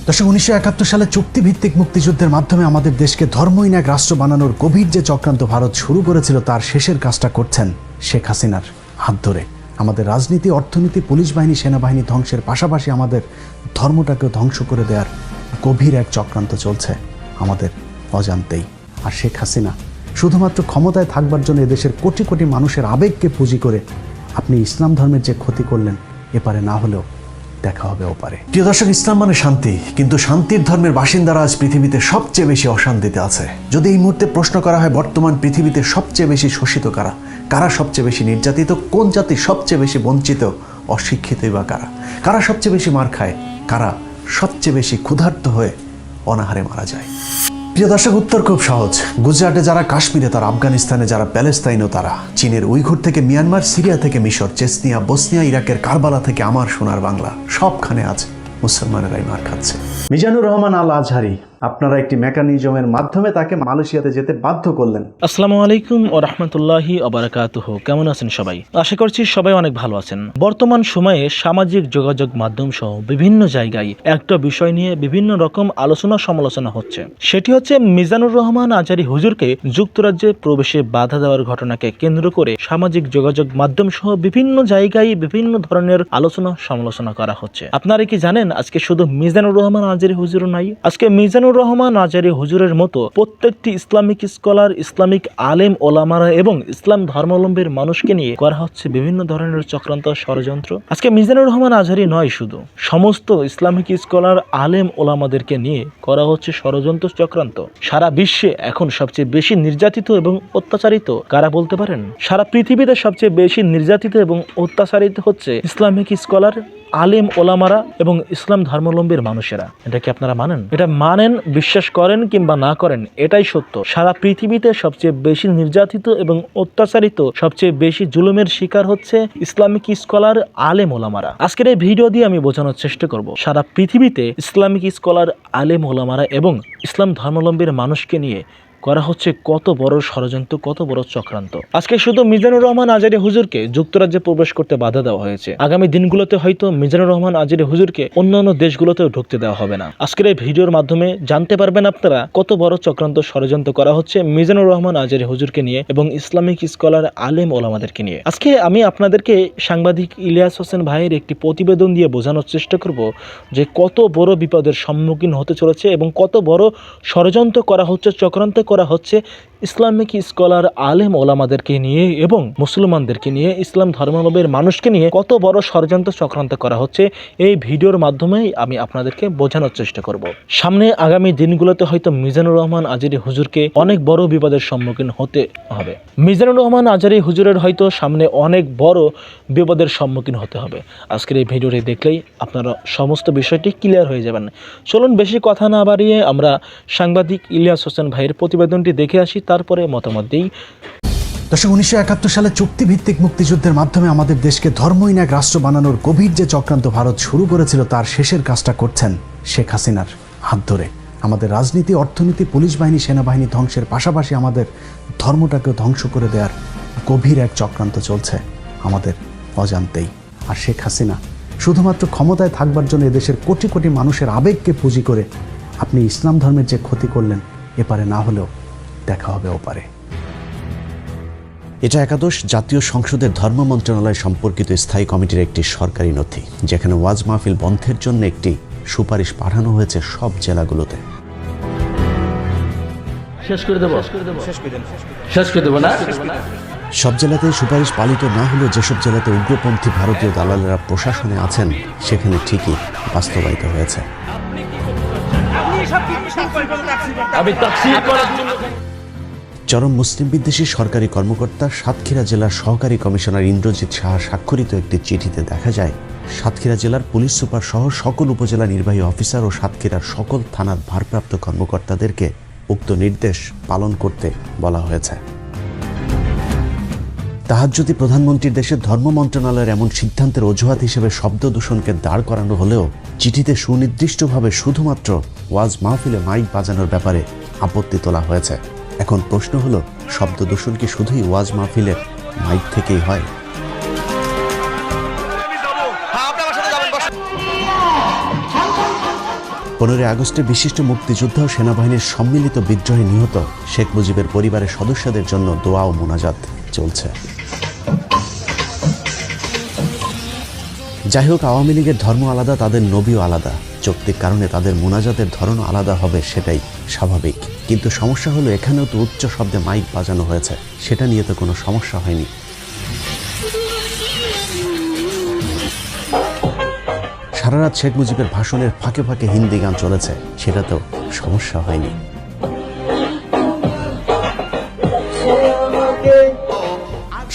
দর্শক, 1971 সালে চুক্তিভিত্তিক মুক্তিযুদ্ধের মাধ্যমে আমাদের দেশকে ধর্মহীন এক রাষ্ট্র বানানোর গভীর যে চক্রান্ত ভারত শুরু করেছিল, তার শেষের কাজটা করছেন শেখ হাসিনার হাত ধরে। আমাদের রাজনীতি, অর্থনীতি, পুলিশ বাহিনী, সেনাবাহিনী ধ্বংসের পাশাপাশি আমাদের ধর্মটাকেও ধ্বংস করে দেওয়ার গভীর এক চক্রান্ত চলছে আমাদের অজান্তেই। আর শেখ হাসিনা শুধুমাত্র ক্ষমতায় থাকবার জন্য এদেশের কোটি কোটি মানুষের আবেগকে পুঁজি করে আপনি ইসলাম ধর্মের যে ক্ষতি করলেন, এপারে না হলেও দেখা হবে ওপারে। প্রিয় দর্শক, ইসলাম মানে শান্তি, কিন্তু শান্তির ধর্মের বাসিন্দারা আজ পৃথিবীতে সবচেয়ে বেশি অশান্তিতে আছে। যদি এই মুহূর্তে প্রশ্ন করা হয় বর্তমান পৃথিবীতে সবচেয়ে বেশি শোষিত কারা, কারা সবচেয়ে বেশি নির্যাতিত, কোন জাতি সবচেয়ে বেশি বঞ্চিত, অশিক্ষিতই বা কারা, কারা সবচেয়ে বেশি মার খায়, কারা সবচেয়ে বেশি ক্ষুধার্ত হয়ে অনাহারে মারা যায়? প্রিয় দর্শক, উত্তর খুব সহজ। গুজরাটে যারা, কাশ্মীরে তারা, আফগানিস্তানে যারা, প্যালেস্তাইনও তারা, চীনের উইঘুর থেকে মিয়ানমার, সিরিয়া থেকে মিশর, চেচনিয়া, বসনিয়া, ইরাকের কারবালা থেকে আমার সোনার বাংলা, সবখানে আজ মুসলমানেরাই মার খাচ্ছে। মিজানুর রহমান আল আজহারি, আপনারা একটি মেকানিজমের মাধ্যমে তাকে মালয়েশিয়াতে যেতে বাধ্য করলেন। আসসালামু আলাইকুম ওয়া রাহমাতুল্লাহি ওয়া বারাকাতুহু। কেমন আছেন সবাই? আশা করছি সবাই অনেক ভালো আছেন। বর্তমান সময়ে সামাজিক যোগাযোগ মাধ্যম সহ বিভিন্ন জায়গায় একটা বিষয় নিয়ে বিভিন্ন রকম আলোচনা সমালোচনা হচ্ছে। সেটি হচ্ছে মিজানুর রহমান আজহারি হুজুরকে যুক্তরাজ্যে প্রবেশে বাধা দেওয়ার ঘটনাকে কেন্দ্র করে সামাজিক যোগাযোগ মাধ্যম সহ বিভিন্ন জায়গায় বিভিন্ন ধরনের আলোচনা সমালোচনা করা হচ্ছে। আপনারা কি জানেন, আজকে শুধু মিজানুর রহমান আজহারি হুজুর নাই, আজকে মিজানুর রহমান আজহারি হুজুরের মতো প্রত্যেকটি ইসলামিক স্কলার, ইসলামিক আলেম ওলামারা এবং ইসলাম ধর্মাবলম্বীর মানুষকে নিয়ে করা হচ্ছে বিভিন্ন ধরনের চক্রান্ত, ষড়যন্ত্র। আজকে মিজানুর রহমান আজহারি নয়, শুধু সমস্ত ইসলামিক স্কলার, আলেম ওলামাদেরকে নিয়ে করা হচ্ছে ষড়যন্ত্র, চক্রান্ত। সারা বিশ্বে এখন সবচেয়ে বেশি নির্যাতিত এবং অত্যাচারিত কারা বলতে পারেন? সারা পৃথিবীতে সবচেয়ে বেশি নির্যাতিত এবং অত্যাচারিত হচ্ছে ইসলামিক স্কলার, আলেম ওলামারা এবং ইসলাম ধর্মাবলম্বীর মানুষেরা। এটা কি আপনারা মানেন? এটা মানেন, বিশ্বাস করেন কিংবা না করেন, এটাই সত্য। সারা পৃথিবীতে সবচেয়ে বেশি নির্যাতিত এবং অত্যাচারিত, সবচেয়ে বেশি জুলুমের শিকার হচ্ছে ইসলামিক স্কলার, আলেম ওলামারা। আজকের এই ভিডিও দিয়ে আমি বোঝানোর চেষ্টা করব সারা পৃথিবীতে ইসলামিক স্কলার, আলেম ওলামারা এবং ইসলাম ধর্মাবলম্বীর মানুষকে নিয়ে করা হচ্ছে কত বড় ষড়যন্ত্র, কত বড় চক্রান্ত। আজকে শুধু মিজানুর রহমান আজহারি হুজুরকে যুক্তরাজ্যে প্রবেশ করতে বাধা দেওয়া হয়েছে। আগামী দিনগুলোতে হয়তো মিজানুর রহমান আজহারি হুজুরকে অন্যান্য দেশগুলোতেও ঢুকতে দেওয়া হবে না। আজকের এই ভিডিওর মাধ্যমে জানতে পারবেন আপনারা কত বড় চক্রান্ত, ষড়যন্ত্র করা হচ্ছে মিজানুর রহমান আজহারি হুজুরকে নিয়ে এবং ইসলামিক স্কলার, আলেম ওলামাদেরকে নিয়ে। আজকে আমি আপনাদেরকে সাংবাদিক ইলিয়াস হোসেন ভাইয়ের একটি প্রতিবেদন দিয়ে বোঝানোর চেষ্টা করব যে কত বড় বিপদের সম্মুখীন হতে চলেছে এবং কত বড় ষড়যন্ত্র করা হচ্ছে, চক্রান্ত করা হচ্ছে ইসলামিক স্কলার, আলেম ওলামাদেরকে নিয়ে এবং মুসলমানদেরকে নিয়ে, ইসলাম ধর্মাবলম্বীর মানুষকে নিয়ে কত বড় ষড়যন্ত্র, চক্রান্ত করা হচ্ছে। এই ভিডিওর মাধ্যমেই আমি আপনাদেরকে বোঝানোর চেষ্টা করব। সামনে আগামী দিনগুলোতে হয়তো মিজানুর রহমান আজহারি হুজুরকে অনেক বড় বিপদের সম্মুখীন হতে হবে। মিজানুর রহমান আজহারি হুজুরের হয়তো সামনে অনেক বড় বিপদের সম্মুখীন হতে হবে। আজকের এই ভিডিওটি দেখলেই আপনারা সমস্ত বিষয়টি ক্লিয়ার হয়ে যাবেন। চলুন বেশি কথা না বাড়িয়ে আমরা সাংবাদিক ইলিয়াস হোসেন ভাইয়ের প্রতিবেদনটি দেখে আসি, তারপরে মতামত দিই। দর্শক, 1971 সালে চুক্তিভিত্তিক মুক্তিযুদ্ধের মাধ্যমে আমাদের দেশকে ধর্মহীন এক রাষ্ট্র বানানোর গভীর যে চক্রান্ত ভারত শুরু করেছিল, তার শেষের কাজটা করছেন শেখ হাসিনার হাত ধরে। আমাদের রাজনীতি, অর্থনীতি, পুলিশ বাহিনী, সেনাবাহিনী ধ্বংসের পাশাপাশি আমাদের ধর্মটাকেও ধ্বংস করে দেওয়ার গভীর এক চক্রান্ত চলছে আমাদের অজান্তেই। আর শেখ হাসিনা শুধুমাত্র ক্ষমতায় থাকবার জন্য এদেশের কোটি কোটি মানুষের আবেগকে পুঁজি করে আপনি ইসলাম ধর্মের যে ক্ষতি করলেন, এপারে না হলেও দেখা হবে ওপারে। এটা একাদশ জাতীয় সংসদের ধর্ম মন্ত্রণালয় সম্পর্কিত স্থায়ী কমিটির একটি সরকারি নথি, যেখানে ওয়াজ মাহফিল বন্ধের জন্য একটি সুপারিশ পাঠানো হয়েছে সব জেলাগুলোতে। সব জেলাতে সুপারিশ পালিত না হলেও যেসব জেলাতে উগ্রপন্থী ভারতীয় দালালেরা প্রশাসনে আছেন, সেখানে ঠিকই বাস্তবায়িত হয়েছে। চরম মুসলিম বিদ্বেষী সরকারি কর্মকর্তা সাতক্ষীরা জেলার সহকারী কমিশনার ইন্দ্রজিৎ সাহা স্বাক্ষরিত একটি চিঠিতে দেখা যায়, সাতক্ষীরা জেলার পুলিশ সুপার সহ সকল উপজেলা নির্বাহী অফিসার ও সাতক্ষীরার সকল থানার ভারপ্রাপ্ত কর্মকর্তাদেরকে উক্ত নির্দেশ পালন করতে বলা হয়েছে। তাহাজ্জুদি প্রধানমন্ত্রীর দেশের ধর্ম মন্ত্রণালয়ের এমন সিদ্ধান্তের অজুহাত হিসেবে শব্দ দূষণকে দাঁড় করানো হলেও চিঠিতে সুনির্দিষ্টভাবে শুধুমাত্র ওয়াজ মাহফিলে মাইক বাজানোর ব্যাপারে আপত্তি তোলা হয়েছে। এখন প্রশ্ন হলো, শব্দ দূষণ কি শুধুই ওয়াজ মাহফিলের মাইক থেকেই হয়? 15 আগস্টে বিশিষ্ট মুক্তিযোদ্ধা ও সেনাবাহিনীর সম্মিলিত বিদ্রোহে নিহত শেখ মুজিবের পরিবারের সদস্যদের জন্য দোয়া ও মোনাজাত চলছে। যাই হোক, আওয়ামী লীগের ধর্ম আলাদা, তাদের নবীও আলাদা। যৌক্তিক কারণে তাদের মোনাজাতের ধরনও আলাদা হবে, সেটাই স্বাভাবিক। কিন্তু সমস্যা হলো, এখানেও তো উচ্চ শব্দে মাইক বাজানো হয়েছে, সেটা নিয়ে তো কোনো সমস্যা হয়নি। সারা রাত শেখ মুজিবের ভাষণের ফাঁকে ফাঁকে হিন্দি গান চলেছে, সেটা তো সমস্যা হয়নি।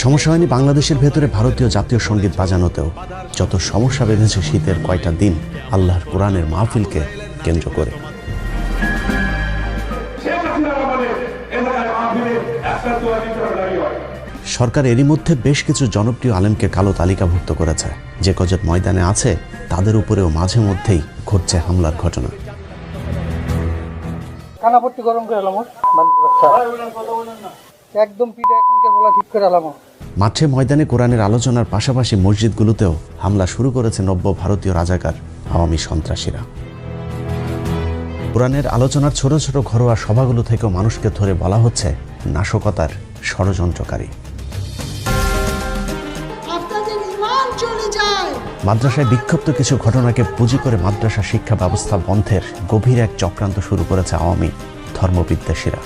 সমস্যা হয়নি বাংলাদেশের ভেতরে ভারতীয় জাতীয় সঙ্গীত বাজানোতেও। যত সমস্যা বেঁধেছে শীতের কয়টা দিন আল্লাহর কোরআনের মাহফিলকে কেন্দ্র করে। সরকার এরই মধ্যে বেশ কিছু জনপ্রিয় আলেমকে কালো তালিকাভুক্ত করেছে। যে কজন ময়দানে আছে তাদের উপরেও মাঝে মধ্যেই ঘটছে হামলার ঘটনা। মাঠে ময়দানে কোরআনের আলোচনার পাশাপাশি মসজিদগুলোতেও হামলা শুরু করেছে নব্য ভারতীয় রাজাকার আওয়ামী সন্ত্রাসীরা। কোরআনের আলোচনার ছোট ছোট ঘরোয়া সভাগুলো থেকেও মানুষকে ধরে বলা হচ্ছে নাশকতার ষড়যন্ত্রকারী। মাদ্রাসায় বিক্ষিপ্ত কিছু ঘটনাকে পুঁজি করে মাদ্রাসা শিক্ষা ব্যবস্থা বন্ধের গভীর এক চক্রান্ত শুরু করেছে আওয়ামী ধর্মবিদ্বেষীরা।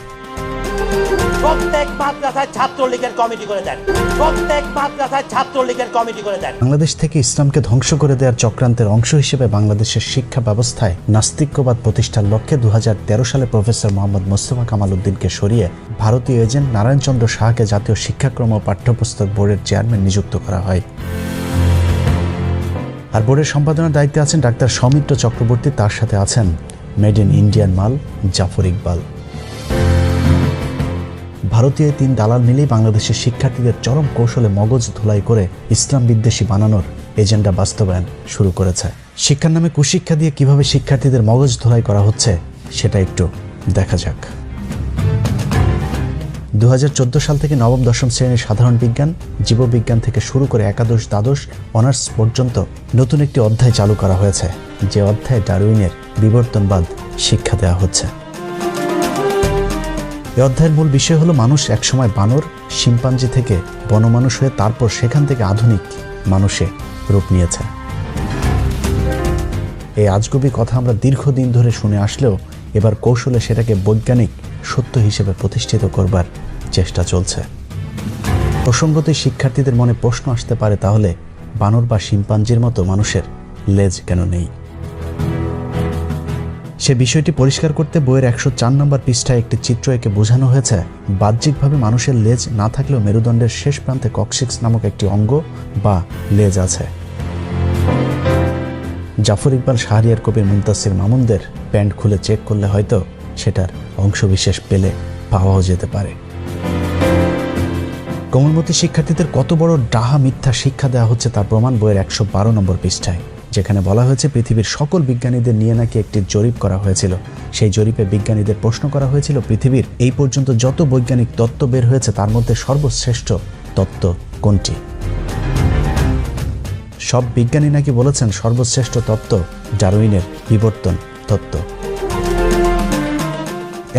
প্রত্যেক মাদ্রাসায় ছাত্রলীগের কমিটি করে দেন, প্রত্যেক মাদ্রাসায় ছাত্রলীগের কমিটি করে দেন। বাংলাদেশ থেকে ইসলামকে ধ্বংস করে দেওয়ার চক্রান্তের অংশ হিসেবে বাংলাদেশের শিক্ষা ব্যবস্থায় নাস্তিক্যবাদ প্রতিষ্ঠার লক্ষ্যে 2013 সালে প্রফেসর মোহাম্মদ মোস্তফা কামাল উদ্দিনকে সরিয়ে ভারতীয় এজেন্ট নারায়ণচন্দ্র শাহকে জাতীয় শিক্ষাক্রম ও পাঠ্যপুস্তক বোর্ডের চেয়ারম্যান নিযুক্ত করা হয়। আর বোর্ডের সম্পাদনার দায়িত্বে আছেন ডাক্তার সৌমিত্র চক্রবর্তী, তার সাথে আছেন মেড ইন ইন্ডিয়ান মাল জাফর ইকবাল। ভারতীয় 3 দালাল মিলেই বাংলাদেশের শিক্ষার্থীদের চরম কৌশলে মগজ ধুলাই করে ইসলাম বিদ্বেষী বানানোর এজেন্ডা বাস্তবায়ন শুরু করেছে। শিক্ষার নামে কুশিক্ষা দিয়ে কিভাবে শিক্ষার্থীদের মগজ ধুলাই করা হচ্ছে সেটা একটু দেখা যাক। 2014 সাল থেকে নবম দশম শ্রেণীর সাধারণ বিজ্ঞান, জীববিজ্ঞান থেকে শুরু করে একাদশ দ্বাদশ অনার্স পর্যন্ত নতুন একটি অধ্যায় চালু করা হয়েছে, যে অধ্যায়ে ডারউইনের বিবর্তনবাদ শিক্ষা দেওয়া হচ্ছে। এই অধ্যায়ের মূল বিষয় হলো মানুষ একসময় বানর শিম্পাঞ্জি থেকে বনমানুষ হয়ে তারপর সেখান থেকে আধুনিক মানুষে রূপ নিয়েছে। এই আজগুবি কথা আমরা দীর্ঘদিন ধরে শুনে আসলেও এবার কৌশলে সেটাকে বৈজ্ঞানিক সত্য হিসেবে প্রতিষ্ঠিত করবার চেষ্টা চলছে। প্রসঙ্গতই শিক্ষার্থীদের মনে প্রশ্ন আসতে পারে, তাহলে বানর বা শিম্পাঞ্জির মতো মানুষের লেজ কেন নেই? সে বিষয়টি পরিষ্কার করতে বইয়ের 104 নম্বর পৃষ্ঠায় একটি চিত্র এঁকে বোঝানো হয়েছে। বাহ্যিকভাবে মানুষের লেজ না থাকলেও মেরুদণ্ডের শেষ প্রান্তে কক্সিক্স নামক একটি অঙ্গ বা লেজ আছে। জাফর ইকবাল, শাহরিয়ার কবির, মুনতাসির মামুনদের প্যান্ট খুলে চেক করলে হয়তো সেটার অংশবিশেষ পেলে পাওয়াও যেতে পারে। কোমলমতি শিক্ষার্থীদের কত বড় ডাহা মিথ্যা শিক্ষা দেওয়া হচ্ছে তার প্রমাণ বইয়ের 112 নম্বর পৃষ্ঠায়, যেখানে বলা হয়েছে পৃথিবীর সকল বিজ্ঞানীদের নিয়ে নাকি একটি জরিপ করা হয়েছিল। সেই জরিপে বিজ্ঞানীদের প্রশ্ন করা হয়েছিল, পৃথিবীর এই পর্যন্ত যত বৈজ্ঞানিক তত্ত্ব বের হয়েছে তার মধ্যে সর্বশ্রেষ্ঠ তত্ত্ব কোনটি? সব বিজ্ঞানী নাকি বলেছেন সর্বশ্রেষ্ঠ তত্ত্ব ডারউইনের বিবর্তন তত্ত্ব।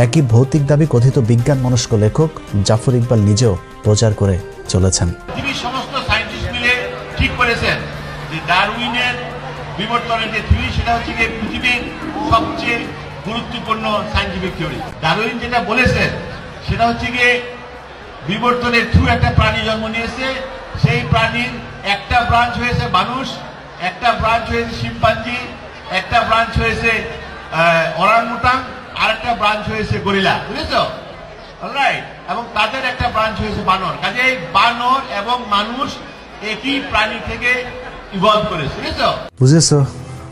একই ভৌতিক দাবি কথিত বিজ্ঞান মনস্ক লেখক জাফর ইকবাল নিজেও প্রচার করে চলেছেন। পৃথিবীর সমস্ত সায়েন্টিস্ট মিলে ঠিক করেছেন যে ডারউইনের বিবর্তনের যে থিওরি, সেটা হচ্ছে যে পৃথিবীর সবচেয়ে গুরুত্বপূর্ণ সায়েন্টিফিক থিওরি। ডারউইন যেটা বলেছেন সেটা হচ্ছে গিয়ে বিবর্তনের থ্রু একটা প্রাণী জন্ম নিয়েছে, সেই প্রাণীর একটা ব্রাঞ্চ হয়েছে মানুষ, একটা ব্রাঞ্চ হয়েছে শিম্পাঞ্জি, একটা ব্রাঞ্চ হয়েছে ওরাংউটাং, আর একটা ব্রাঞ্চ হয়েছে গরিলা, বুঝেছো? অলরাইট, এবং তাদের একটা ব্রাঞ্চ হয়েছে বানর। কাজেই বানর এবং মানুষ একই প্রাণী থেকে ইভলভ করেছে, বুঝেছো? বুঝেছো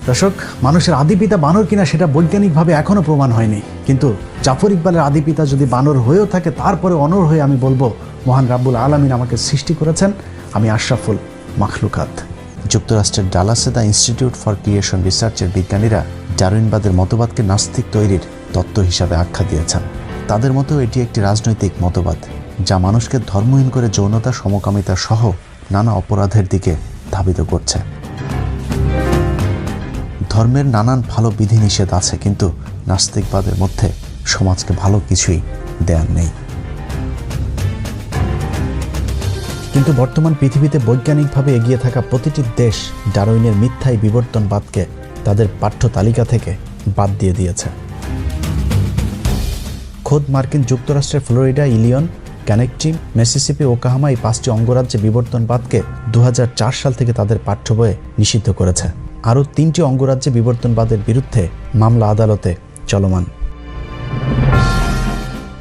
দর্শক, মানুষের আদিপিতা বানর কিনা সেটা বৈজ্ঞানিকভাবে এখনো প্রমাণ হয়নি, কিন্তু জাফর ইকবালের আদিপিতা যদি বানর হয়েও থাকে, তারপরে অনর হয়ে আমি বলবো মহান রাব্বুল আলামিন আমাকে সৃষ্টি করেছেন, আমি আশরাফুল মাখলুকাত। যুক্তরাষ্ট্রের ডালাসে দ্য ইনস্টিটিউট ফর ক্রিয়েশন রিসার্চের বিজ্ঞানীরা ডারউইনবাদের মতবাদকে নাস্তিক তৈরির তত্ত্ব হিসাবে আখ্যা দিয়েছেন। তাদের মতো এটি একটি রাজনৈতিক মতবাদ, যা মানুষকে ধর্মহীন করে যৌনতা, সমকামিতা সহ নানা অপরাধের দিকে ধাবিত করছে। ধর্মের নানান ভালো বিধিনিষেধ আছে, কিন্তু নাস্তিকবাদের মধ্যে সমাজকে ভালো কিছুই দেয়ার নেই। কিন্তু বর্তমান পৃথিবীতে বৈজ্ঞানিকভাবে এগিয়ে থাকা প্রতিটি দেশ ডারউইনের মিথ্যাই বিবর্তনবাদকে তাদের পাঠ্য তালিকা থেকে বাদ দিয়ে দিয়েছে। খোদ মার্কিন যুক্তরাষ্ট্রের ফ্লোরিডা, ইলিয়ন, ক্যানেকটি, মিসিসিপি, ওকাহামা এই 5টি অঙ্গরাজ্যে বিবর্তনবাদকে 2004 সাল থেকে তাদের পাঠ্য বইয়ে নিষিদ্ধ করেছে। আরও 3টি অঙ্গরাজ্যে বিবর্তনবাদের বিরুদ্ধে মামলা আদালতে চলমান।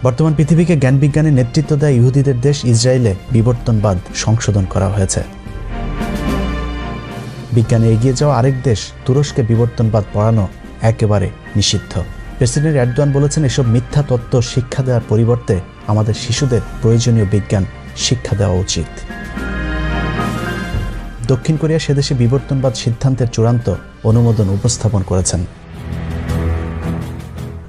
বর্তমান পৃথিবীকে জ্ঞানবিজ্ঞানে নেতৃত্ব দেয় ইহুদিদের দেশ ইসরায়েলে বিবর্তনবাদ সংশোধন করা হয়েছে। বিজ্ঞানে এগিয়ে যাওয়া আরেক দেশ তুরস্কে বিবর্তনবাদ পড়ানো একেবারে নিষিদ্ধ। প্রেসিডেন্ট এরদোয়ান বলেছেন, এসব মিথ্যা তত্ত্ব শিক্ষা দেওয়ার পরিবর্তে আমাদের শিশুদের প্রয়োজনীয় বিজ্ঞান শিক্ষা দেওয়া উচিত। দক্ষিণ কোরিয়া সেদেশে বিবর্তনবাদ সিদ্ধান্তের চূড়ান্ত অনুমোদন উপস্থাপন করেছেন।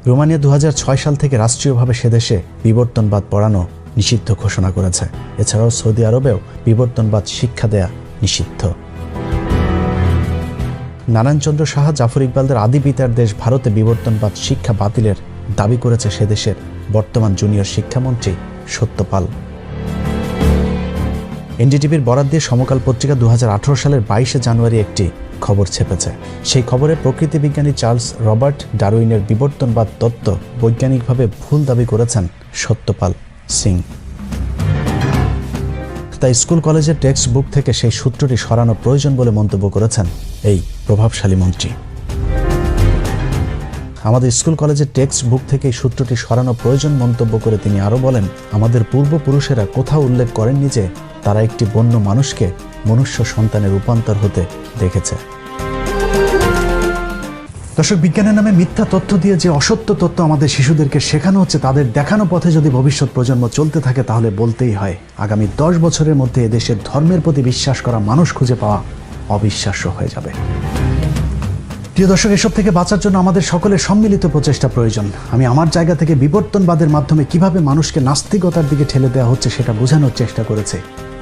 রোমানিয়া 2006 সাল থেকে রাষ্ট্রীয়ভাবে সেদেশে বিবর্তনবাদ পড়ানো নিষিদ্ধ ঘোষণা করেছে। এছাড়াও সৌদি আরবেও বিবর্তনবাদ শিক্ষা দেয়া নিষিদ্ধ। নারায়ণচন্দ্র সাহা, জাফর ইকবালদের আদি পিতার দেশ ভারতে বিবর্তনবাদ শিক্ষা বাতিলের দাবি করেছে সেদেশের বর্তমান জুনিয়র শিক্ষামন্ত্রী সত্যপাল। এনডিটিভির বরাত দিয়ে সমকাল পত্রিকা 2018 সালের 22 জানুয়ারি একটি খবর ছেপেছে। সেই খবরে প্রকৃতি বিজ্ঞানী চার্লস রবার্ট ডারউইনের বিবর্তনবাদ তত্ত্ব বৈজ্ঞানিকভাবে ভুল দাবি করেছেন সত্যপাল সিং। তাই স্কুল কলেজের টেক্সট বুক থেকে সেই সূত্রটি সরানো প্রয়োজন বলে মন্তব্য করেছেন এই প্রভাবশালী মন্ত্রী। আমাদের স্কুল কলেজের টেক্সট বুক থেকে এই সূত্রটি সরানো প্রয়োজন মন্তব্য করে তিনি আরও বলেন, আমাদের পূর্বপুরুষেরা কোথাও উল্লেখ করেননি যে তারা একটি বন্য মানুষকে মনুষ্য সন্তানে রূপান্তর হতে দেখেছে। দর্শক, বিজ্ঞানের নামে মিথ্যা তথ্য দিয়ে যে অসত্য তথ্য আমাদের শিশুদেরকে শেখানো হচ্ছে, তাদের দেখানো পথে যদি ভবিষ্যৎ প্রজন্ম চলতে থাকে, তাহলে বলতেই হয় আগামী 10 বছরের মধ্যে এদেশের ধর্মের প্রতি বিশ্বাস করা মানুষ খুঁজে পাওয়া অবিশ্বাস্য হয়ে যাবে। প্রিয় দর্শক, এসব থেকে বাঁচার জন্য আমাদের সকলের সম্মিলিত প্রচেষ্টা প্রয়োজন। আমি আমার জায়গা থেকে বিবর্তনবাদের মাধ্যমে কিভাবে মানুষকে নাস্তিকতার দিকে ঠেলে দেওয়া হচ্ছে সেটা বোঝানোর চেষ্টা করেছে।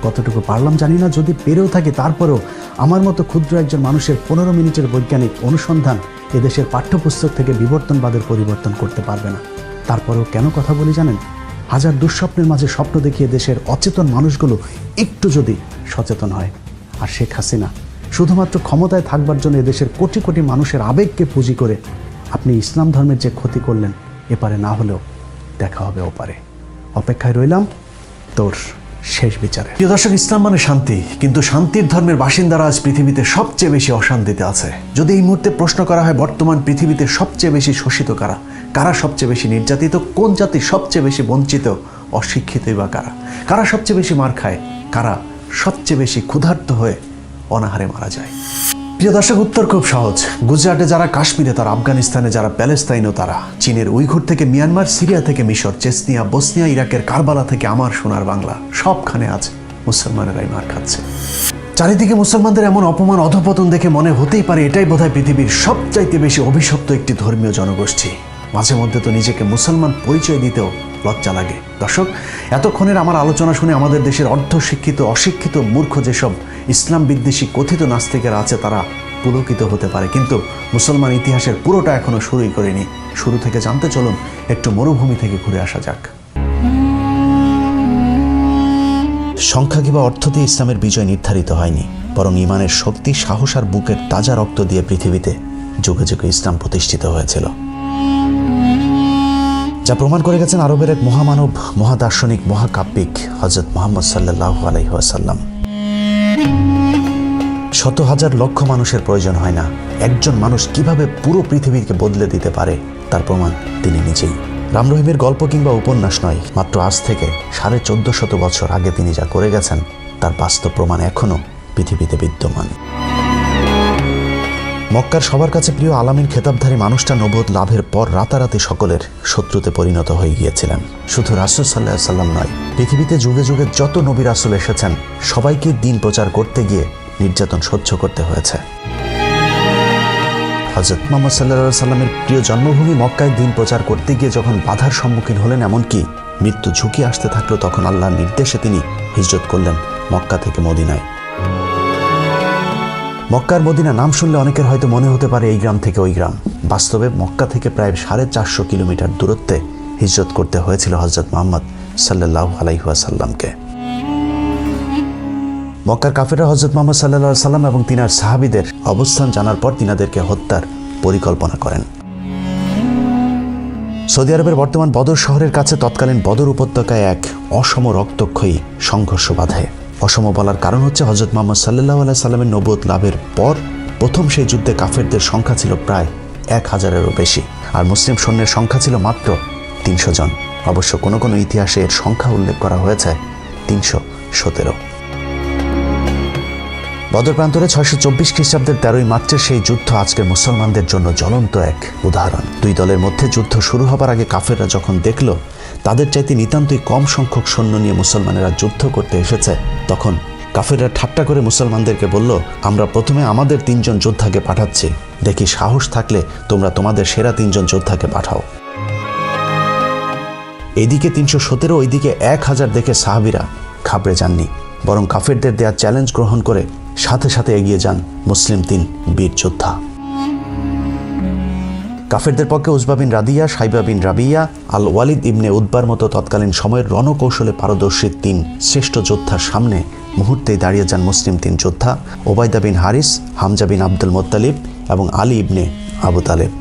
কতটুকু পারলাম জানি না, যদি পেরেও থাকি তারপরেও আমার মতো ক্ষুদ্র একজন মানুষের 15 মিনিটের বৈজ্ঞানিক অনুসন্ধান এদেশের পাঠ্যপুস্তক থেকে বিবর্তনবাদের পরিবর্তন করতে পারবে না। তারপরেও কেন কথা বলি জানেন? হাজার দুঃস্বপ্নের মাঝে স্বপ্ন দেখিয়ে দেশের অচেতন মানুষগুলো একটু যদি সচেতন হয়। আর শেখ হাসিনা শুধুমাত্র ক্ষমতায় থাকবার জন্য এদেশের কোটি কোটি মানুষের আবেগকে পুঁজি করে আপনি ইসলাম ধর্মের যে ক্ষতি করলেন, এপারে না হলেও দেখা হবে ওপারে। অপেক্ষায় রইলাম তোর শেষ বিচারে। প্রিয় দর্শক, ইসলাম মানে শান্তি, কিন্তু শান্তির ধর্মের বাসিন্দারা আজ পৃথিবীতে সবচেয়ে বেশি অশান্তিতে আছে। যদি এই মুহূর্তে প্রশ্ন করা হয় বর্তমান পৃথিবীতে সবচেয়ে বেশি শোষিত কারা, কারা সবচেয়ে বেশি নির্যাতিত, কোন জাতি সবচেয়ে বেশি বঞ্চিত, অশিক্ষিতই বা কারা, কারা সবচেয়ে বেশি মার খায়, কারা সবচেয়ে বেশি ক্ষুধার্ত হয়ে অনাহারে মারা যায়? প্রিয় দর্শক, উত্তর খুব সহজ। গুজরাটে যারা, কাশ্মীরে তারা, আফগানিস্তানে যারা, প্যালেস্তাইনও তারা, চীনের উইঘুর থেকে মিয়ানমার, সিরিয়া থেকে মিশর, চেচনিয়া, বসনিয়া, ইরাকের কারবালা থেকে আমার সোনার বাংলা, সবখানে আজ মুসলমানেরাই মার খাচ্ছে। চারিদিকে মুসলমানদের এমন অপমান, অধপতন দেখে মনে হতেই পারে এটাই বোধহয় পৃথিবীর সবচাইতে বেশি অভিশপ্ত একটি ধর্মীয় জনগোষ্ঠী। মাঝে মধ্যে তো নিজেকে মুসলমান পরিচয় দিতেও লজ্জা লাগে। দর্শক, এতক্ষণের আমার আলোচনা শুনে আমাদের দেশের অর্ধশিক্ষিত, অশিক্ষিত, মূর্খ যেসব ইসলাম বিদ্বেষী কথিত নাস্তিকেরা আছে তারা পুলকিত হতে পারে, কিন্তু মুসলমান ইতিহাসের পুরোটা এখনো শুরুই করেনি। শুরু থেকে জানতে চলুন, একটু মরুভূমি থেকে ঘুরে আসা যাক। সংখ্যা কিংবা অর্থ দিয়ে ইসলামের বিজয় নির্ধারিত হয়নি, বরং ইমানের শক্তি, সাহস আর বুকের তাজা রক্ত দিয়ে পৃথিবীতে যুগে যুগে ইসলাম প্রতিষ্ঠিত হয়েছিল, যা প্রমাণ করে গেছেন আরবের এক মহামানব, মহাদার্শনিক, মহাকাব্যিক হযরত মুহাম্মদ সাল্লাল্লাহু আলাইহি ওয়াসাল্লাম। শত হাজার লক্ষ মানুষের প্রয়োজন হয় না, একজন মানুষ কিভাবে পুরো পৃথিবীকে বদলে দিতে পারে তার প্রমাণ তিনি নিজেই। রাম রহিমের গল্প কিংবা উপন্যাস নয়, মাত্র আজ থেকে 1450 বছর আগে তিনি যা করে গেছেন তার বাস্তব প্রমাণ এখনো পৃথিবীতে বিদ্যমান। মক্কার সবার কাছে প্রিয় আলামিন খেতাবধারী মানুষটা নবুয়ত লাভের পর রাতারাতি সকলের শত্রুতে পরিণত হয়ে গিয়েছিলেন। শুধু রাসূল সাল্লাল্লাহু আলাইহি ওয়াসাল্লাম নয়, পৃথিবীতে যুগে যুগে যত নবী রাসূল এসেছেন সবাইকে দিন প্রচার করতে গিয়ে নির্যাতন সহ্য করতে হয়েছে। হযরত মুহাম্মদ সাল্লাল্লাহু আলাইহি ওয়াসাল্লামের প্রিয় জন্মভূমি মক্কায় দিন প্রচার করতে গিয়ে যখন বাধার সম্মুখীন হলেন, এমনকি মৃত্যু ঝুঁকি আসতে থাকলো, তখন আল্লাহর নির্দেশে তিনি হিজরত করলেন মক্কা থেকে মদিনায়। মক্কার মদিনা নাম শুনলে অনেকের হয়তো মনে হতে পারে এই গ্রাম থেকে ওই গ্রাম। বাস্তবে মক্কা থেকে প্রায় 450 কিলোমিটার দূরত্বে হিজরত করতে হয়েছিল হযরত মুহাম্মদ সাল্লাল্লাহু আলাইহি ওয়াসাল্লামকে। মক্কার কাফেররা হযরত মুহাম্মদ সাল্লাল্লাহু আলাইহি সাল্লাম এবং তিনার সাহাবীদের অবস্থান জানার পর তিনাদেরকে হত্যার পরিকল্পনা করেন। সৌদি আরবের বর্তমান বদর শহরের কাছে তৎকালীন বদর উপত্যকায় এক অসম রক্তক্ষয়ী সংঘর্ষ বাধে। অসম বলার কারণ হচ্ছে হযরত মুহাম্মদ সাল্লাল্লাহু আলাইহি সাল্লামের নবুয়ত লাভের পর প্রথম সেই যুদ্ধে কাফেরদের সংখ্যা ছিল প্রায় 1000-এরও বেশি, আর মুসলিম সৈন্যের সংখ্যা ছিল মাত্র 300 জন। অবশ্য কোনো কোনো ইতিহাসে এর সংখ্যা উল্লেখ করা হয়েছে 317। বদর প্রান্তরে 624 খ্রিস্টাব্দের 13ই মার্চের সেই যুদ্ধ আজকের মুসলমানদের জন্য জ্বলন্ত এক উদাহরণ। দুই দলের মধ্যে যুদ্ধ শুরু হবার আগে কাফেররা যখন দেখল তাদের চাইতে নিতান্তই কম সংখ্যক সৈন্য নিয়ে মুসলমানেরা যুদ্ধ করতে এসেছে, তখন কাফেররা ঠাট্টা করে মুসলমানদেরকে বলল, আমরা প্রথমে আমাদের 3 জন যোদ্ধাকে পাঠাচ্ছি, দেখি সাহস থাকলে তোমরা তোমাদের সেরা 3 জন যোদ্ধাকে পাঠাও। এদিকে 317, ওইদিকে 1000 দেখে সাহাবীরা ঘাবড়ে যাননি, বরং কাফেরদের দেয়া চ্যালেঞ্জ গ্রহণ করে সাথে সাথে এগিয়ে যান মুসলিম 3 বীর যোদ্ধা। কাফেরদের পক্ষে উজবা বিন রাদিয়া, শাইবা বিন রাবিয়া, আল ওয়ালিদ ইবনে উতবার মতো তৎকালীন সময়ের রণকৌশলে পারদর্শী 3 শ্রেষ্ঠ যোদ্ধার সামনে মুহূর্তেই দাঁড়িয়ে যান মুসলিম 3 যোদ্ধা, ওবায়দা বিন হারিস, হামজা বিন আব্দুল মুত্তালিব এবং আলী ইবনে আবু তালেব।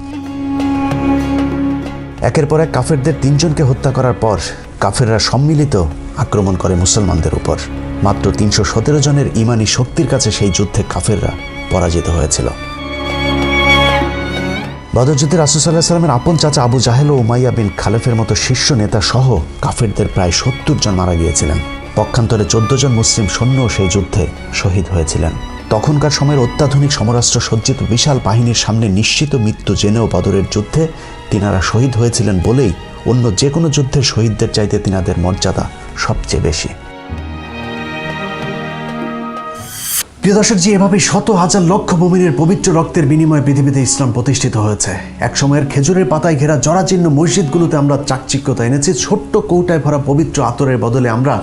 একের পর এক কাফেরদের 3 জনকে হত্যা করার পর কাফেররা সম্মিলিত আক্রমণ করে মুসলমানদের উপর। মাত্র 317 জনের ইমানি শক্তির কাছে সেই যুদ্ধে কাফেররা পরাজিত হয়েছিল। বদর যুদ্ধে রাসূল সাল্লাল্লাহু আলাইহি ওয়াসাল্লামের আপন চাচা আবু জাহেল ও উমাইয়া বিন খালেফের মতো শীর্ষ নেতা সহ কাফেরদের প্রায় 70 জন মারা গিয়েছিলেন। পক্ষান্তরে 14 জন মুসলিম সৈন্য সেই যুদ্ধে শহীদ হয়েছিলেন। তখনকার সময়ের অত্যাধুনিক সমরাস্ত্র সজ্জিত বিশাল বাহিনীর সামনে নিশ্চিত মৃত্যু জেনেও বদরের যুদ্ধে তিনারা শহীদ হয়েছিলেন বলেই অন্য যে কোনো যুদ্ধের শহীদদের চাইতে তিনাদের মর্যাদা সবচেয়ে বেশি। প্রিয় দর্শক জি, এভাবে শত হাজার লক্ষ মুমিনের পবিত্র রক্তের বিনিময়ে পৃথিবীতে ইসলাম প্রতিষ্ঠিত হয়েছে। একসময়ের খেজুরের পাতায় ঘেরা জরাজীর্ণ মসজিদগুলোতে আমরা চাকচিক্যতা এনেছি, ছোট্ট কৌটায় ভরা পবিত্র আতরের বদলে আমরা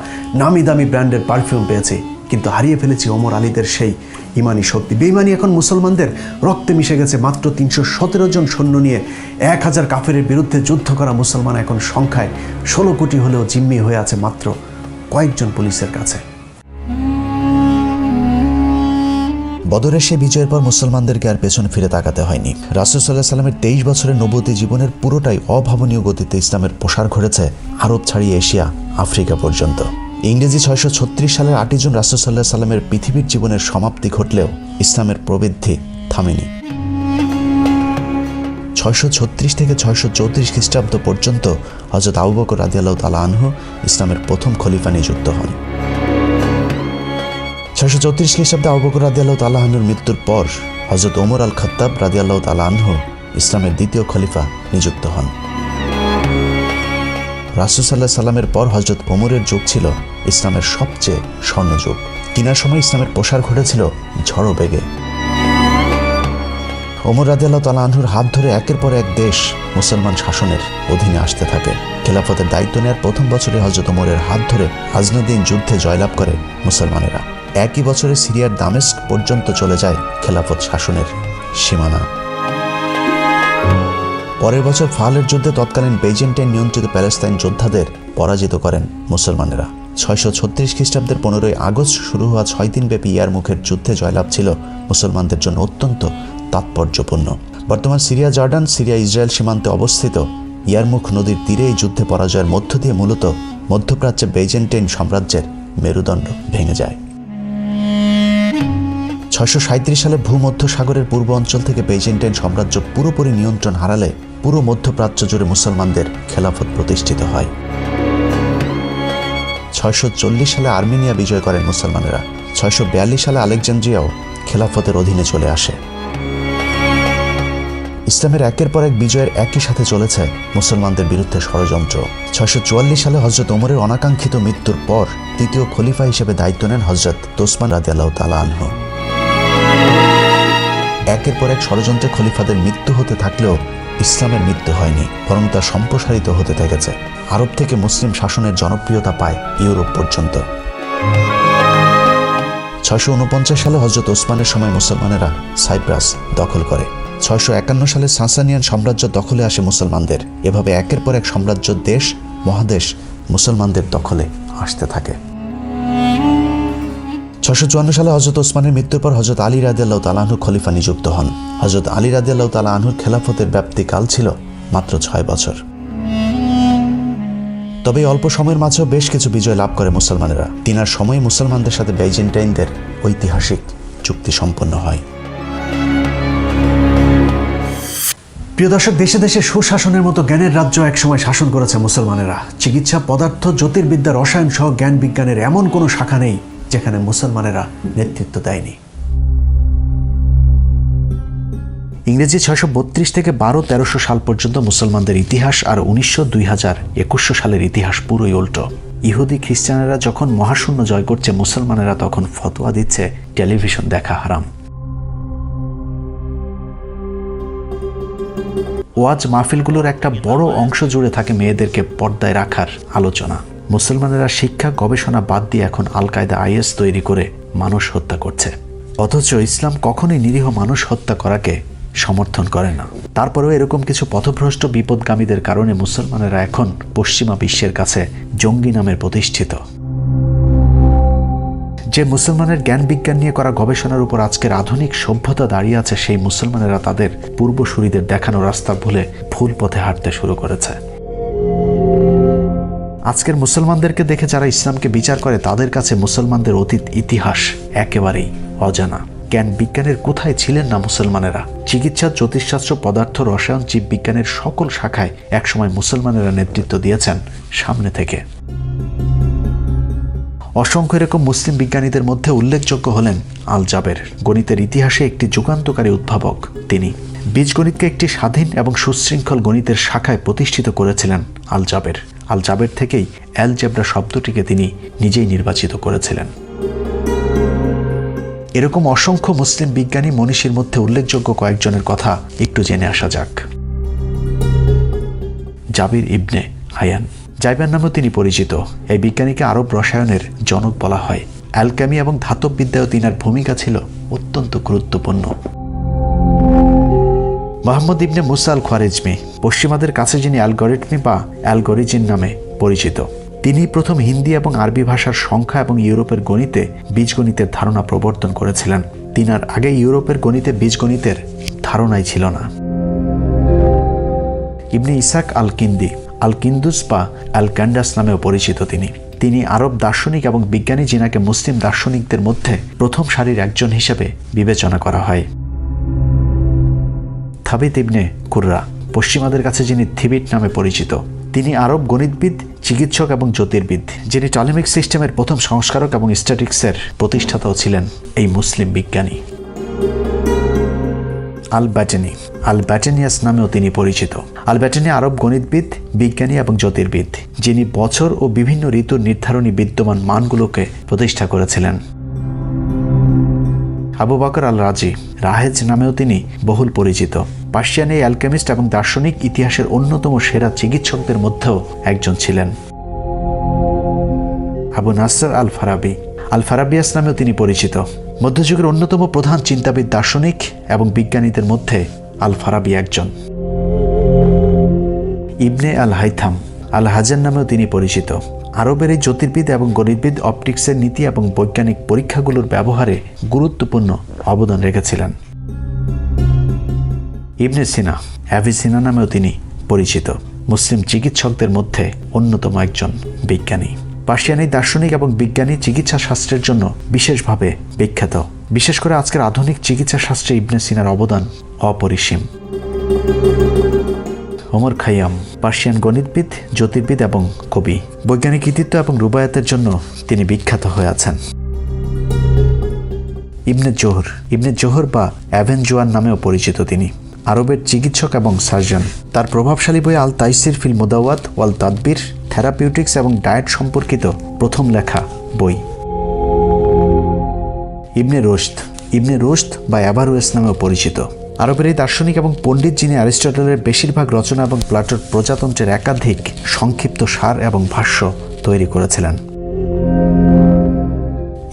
নামি দামি ব্র্যান্ডের পারফিউম পেয়েছি, কিন্তু হারিয়ে ফেলেছি ওমর আলীদের সেই ইমানি শক্তি। বেঈমানি এখন মুসলমানদের রক্তে মিশে গেছে। মাত্র 317 জন সৈন্য নিয়ে 1000 কাফেরের বিরুদ্ধে যুদ্ধ করা মুসলমান এখন সংখ্যায় 16 কোটি হলেও জিম্মি হয়ে আছে মাত্র কয়েকজন পুলিশের কাছে। বদরের সে বিজয়ের পর মুসলমানদেরকে আর পেছনে ফিরে তাকাতে হয়নি। রাসূল সাল্লাল্লাহু আলাইহি ওয়াসাল্লামের 23 বছরের নবুয়তি জীবনের পুরোটাই অভাবনীয় গতিতে ইসলামের প্রসার ঘটেছে আরব ছাড়িয়ে এশিয়া, আফ্রিকা পর্যন্ত। ইংরেজি 636 সালের 8 জুন রাসূল সাল্লাল্লাহু আলাইহি ওয়াসাল্লামের পৃথিবীর জীবনের সমাপ্তি ঘটলেও ইসলামের প্রবৃদ্ধি থামেনি। 636 থেকে 634 খ্রিস্টাব্দ পর্যন্ত হযরত আবু বকর রাদিয়াল্লাহু তাআলা আনহু ইসলামের প্রথম খলিফা নিযুক্ত হন। 634 খ্রিস্টাব্দে আবু বকর রাদিয়াল্লাহু তাআলা আনহুর মৃত্যুর পর হযরত ওমর আল খাত্তাব রাদিয়াল্লাহু তাআলা আনহু ইসলামের দ্বিতীয় খলিফা নিযুক্ত হন। রাসূল সাল্লাল্লাহু আলাইহি সাল্লামের পর হযরত ওমরের যুগ ছিল ইসলামের সবচেয়ে স্বর্ণযুগ। তিনার সময় ইসলামের প্রসার ঘটেছিল ঝড়ো বেগে। ওমর রাদিয়াল্লাহু তাআলা আনহুর হাত ধরে একের পর এক দেশ মুসলমান শাসনের অধীনে আসতে থাকে। খেলাফতের দায়িত্ব নেওয়ার প্রথম বছরে হযরত ওমরের হাত ধরে গাজনউদ্দিন যুদ্ধে জয়লাভ করে মুসলমানেরা। একই বছরে সিরিয়ার দামেস্ক পর্যন্ত চলে যায় খেলাফত শাসনের সীমানা। পরের বছর ফালের যুদ্ধে তৎকালীন বেইজেন্টাইন নিয়ন্ত্রিত প্যালেস্তাইন যোদ্ধাদের পরাজিত করেন মুসলমানেরা। 636 খ্রিস্টাব্দের 15ই আগস্ট শুরু হওয়া 6 দিনব্যাপী ইয়ারমুখের যুদ্ধে জয়লাভ ছিল মুসলমানদের জন্য অত্যন্ত তাৎপর্যপূর্ণ। বর্তমান সিরিয়া, জর্ডান, সিরিয়া ইসরায়েল সীমান্তে অবস্থিত ইয়ারমুখ নদীর তীরে এই যুদ্ধে পরাজয়ের মধ্য দিয়ে মূলত মধ্যপ্রাচ্যে বেইজেন্টাইন সাম্রাজ্যের মেরুদণ্ড ভেঙে যায়। 637 সালে ভূমধ্য সাগরের পূর্ব অঞ্চল থেকে বেইজেন্টাইন সাম্রাজ্য পুরোপুরি নিয়ন্ত্রণ হারালে পুরো মধ্যপ্রাচ্য জুড়ে মুসলমানদের খেলাফত প্রতিষ্ঠিত হয়। 640 সালে আর্মেনিয়া বিজয় করেন মুসলমানেরা। 642 সালে আলেকজান্দ্রিয়াও খেলাফতের অধীনে চলে আসে। ইসলামের একের পর এক বিজয়ের একই সাথে চলেছে মুসলমানদের বিরুদ্ধে ষড়যন্ত্র। 644 সালে হযরত ওমরের অনাকাঙ্ক্ষিত মৃত্যুর পর তৃতীয় খলিফা হিসেবে দায়িত্ব নেন হযরত ওসমান রাদিয়াল্লাহু তাআলা আনহু। একের পর এক ষড়যন্ত্রে খলিফাদের মৃত্যু হতে থাকলেও ইসলামের মৃত্যু হয়নি, বরং তা সম্প্রসারিত হতে থেকেছে। আরব থেকে মুসলিম শাসনের জনপ্রিয়তা পায় ইউরোপ পর্যন্ত। 649 সালে হযরত ওসমানের সময় মুসলমানেরা সাইপ্রাস দখল করে। 651 সালে সাসানিয়ান সাম্রাজ্য দখলে আসে মুসলমানদের। এভাবে একের পর এক সাম্রাজ্য, দেশ, মহাদেশ মুসলমানদের দখলে আসতে থাকে। 654 সালে হযরত ওসমানের মৃত্যুর পর হযরত আলী রাদিয়াল্লাহু তাআলা আনহু খলিফা নিযুক্ত হন। হযরত আলী রাদিয়াল্লাহু তাআলা আনহুর খেলাফতের ব্যাপ্তিকাল ছিল মাত্র 6 বছর। তবে অল্প সময়ের মাঝেও বেশ কিছু বিজয় লাভ করে মুসলমানেরা। তিনার সময়ে মুসলমানদের সাথে বাইজেন্টাইনদের ঐতিহাসিক চুক্তি সম্পন্ন হয়। প্রিয় দর্শক, দেশে দেশে সুশাসনের মতো জ্ঞানের রাজ্য একসময় শাসন করেছে মুসলমানেরা। চিকিৎসা, পদার্থ, জ্যোতির্বিদ্যা, রসায়ন সহ জ্ঞান বিজ্ঞানের এমন কোনো শাখা নেই যেখানে মুসলমানেরা নেতৃত্ব দেয়নি। ইংরেজি 632 থেকে 1200-1300 সাল পর্যন্ত মুসলমানদের ইতিহাস, আর 1900-2021 সালের ইতিহাস পুরোই উল্টো। ইহুদি খ্রিস্টানেরা যখন মহাশূন্য জয় করছে, মুসলমানেরা তখন ফতোয়া দিচ্ছে টেলিভিশন দেখা হারাম। ওয়াজ মাহফিলগুলোর একটা বড় অংশ জুড়ে থাকে মেয়েদেরকে পর্দায় রাখার আলোচনা। মুসলমানেরা শিক্ষা, গবেষণা বাদ দিয়ে এখন আল কায়দা, IS তৈরি করে মানুষ হত্যা করছে। অথচ ইসলাম কখনোই নিরীহ মানুষ হত্যা করাকে সমর্থন করে না। তারপরেও এরকম কিছু পথভ্রষ্ট বিপদগামীদের কারণে মুসলমানেরা এখন পশ্চিমা বিশ্বের কাছে জঙ্গি নামের প্রতিষ্ঠিত। যে মুসলমানের জ্ঞান বিজ্ঞান নিয়ে করা গবেষণার উপর আজকের আধুনিক সভ্যতা দাঁড়িয়ে আছে, সেই মুসলমানেরা তাদের পূর্বসূরীদের দেখানো রাস্তা ভুলে ভুল পথে হাঁটতে শুরু করেছে। আজকের মুসলমানদেরকে দেখে যারা ইসলামকে বিচার করে, তাদের কাছে মুসলমানদের অতীত ইতিহাস একেবারেই অজানা। জ্ঞান বিজ্ঞানের কোথায় ছিলেন না মুসলমানেরা? চিকিৎসা, জ্যোতিষশাস্ত্র, পদার্থ, রসায়ন, জীববিজ্ঞানের সকল শাখায় একসময় মুসলমানেরা নেতৃত্ব দিয়েছেন সামনে থেকে। অসংখ্য এরকম মুসলিম বিজ্ঞানীদের মধ্যে উল্লেখযোগ্য হলেন আল জাবের। গণিতের ইতিহাসে একটি যুগান্তকারী উদ্ভাবক তিনি। বীজগণিতকে একটি স্বাধীন এবং সুশৃঙ্খল গণিতের শাখায় প্রতিষ্ঠিত করেছিলেন আল জাবের। আল জাবের থেকেই অ্যালজেব্রা শব্দটিকে তিনি নিজেই নির্বাচিত করেছিলেন। এরকম অসংখ্য মুসলিম বিজ্ঞানী মনীষীর মধ্যে উল্লেখযোগ্য কয়েকজনের কথা একটু জেনে আসা যাক। জাবির ইবনে হায়ান, জাইবার নামেও তিনি পরিচিত। এই বিজ্ঞানীকে আরব রসায়নের জনক বলা হয়। অ্যালকেমি এবং ধাতব বিদ্যায় তিনার ভূমিকা ছিল অত্যন্ত গুরুত্বপূর্ণ। মোহাম্মদ ইবনে মুসা আল খোয়ারিজমি, পশ্চিমাদের কাছে যিনি অ্যালগরিথমি বা অ্যালগরিজিন নামে পরিচিত। তিনি প্রথম হিন্দি এবং আরবি ভাষার সংখ্যা এবং ইউরোপের গণিতে বীজগণিতের ধারণা প্রবর্তন করেছিলেন। তিনার আগে ইউরোপের গণিতে বীজগণিতের ধারণাই ছিল না। ইবনে ইসাক আল কিন্দি, আল কিন্দুস বা আল ক্যান্ডাস নামেও পরিচিত তিনি আরব দার্শনিক এবং বিজ্ঞানী যিনাকে মুসলিম দার্শনিকদের মধ্যে প্রথম সারির একজন হিসেবে বিবেচনা করা হয়। থাবিত ইবনে কুররা, পশ্চিমাদের কাছে যিনি থিবিট নামে পরিচিত। তিনি আরব গণিতবিদ, চিকিৎসক এবং জ্যোতির্বিদ, যিনি টলেমিক সিস্টেমের প্রথম সংস্কারক এবং স্ট্যাটিক্সের প্রতিষ্ঠাতাও ছিলেন এই মুসলিম বিজ্ঞানী। আল ব্যাটেনি, আল ব্যাটেনিয়াস নামেও তিনি পরিচিত। আল ব্যাটেনি আরব গণিতবিদ, বিজ্ঞানী এবং জ্যোতির্বিদ, যিনি বছর ও বিভিন্ন ঋতুর নির্ধারণী বিদ্যমান মানগুলোকে প্রতিষ্ঠা করেছিলেন। আবু বকর আল রাজি, রাহেজ নামেও তিনি বহুল পরিচিত। পার্সিয়ান এই অ্যালকেমিস্ট এবং দার্শনিক ইতিহাসের অন্যতম সেরা চিকিৎসকদের মধ্যেও একজন ছিলেন। আবু নাসর আল ফারাবি, আল ফারাবিয়াস নামেও তিনি পরিচিত। মধ্যযুগের অন্যতম প্রধান চিন্তাবিদ, দার্শনিক এবং বিজ্ঞানীদের মধ্যে আল ফারাবি একজন। ইবনে আল হাইথাম, আল হাজান নামেও তিনি পরিচিত। আরবের এই জ্যোতির্বিদ এবং গণিতবিদ অপটিক্সের নীতি এবং বৈজ্ঞানিক পরীক্ষাগুলোর ব্যবহারে গুরুত্বপূর্ণ অবদান রেখেছিলেন। ইবনে সিনা, অ্যাভিসিনা নামেও তিনি পরিচিত। মুসলিম চিকিৎসকদের মধ্যে অন্যতম একজন বিজ্ঞানী। পার্সিয়ান এই দার্শনিক এবং বিজ্ঞানী চিকিৎসা শাস্ত্রের জন্য বিশেষভাবে বিখ্যাত। বিশেষ করে আজকের আধুনিক চিকিৎসা শাস্ত্রে ইবনে সিনার অবদান অপরিসীম। ওমর খাইয়াম, পার্সিয়ান গণিতবিদ, জ্যোতির্বিদ এবং কবি। বৈজ্ঞানিক কৃতিত্ব এবং রুবায়াতের জন্য তিনি বিখ্যাত হয়ে আছেন। ইবনে জোহর বা অ্যাভেনজোয়ার নামেও পরিচিত তিনি। আরবের চিকিৎসক এবং সার্জন। তার প্রভাবশালী বই আল তাইসির ফিল মুদাওয়াত ওয়াল তাদবির থেরাপিউটিক্স এবং ডায়েট সম্পর্কিত প্রথম লেখা বই। ইবনে রুশদ বা অ্যাভারোয়েস নামেও পরিচিত। আরবের এই দার্শনিক এবং পণ্ডিত যিনি অ্যারিস্টটলের বেশিরভাগ রচনা এবং প্লাটোর প্রজাতন্ত্রের একাধিক সংক্ষিপ্ত সার এবং ভাষ্য তৈরি করেছিলেন।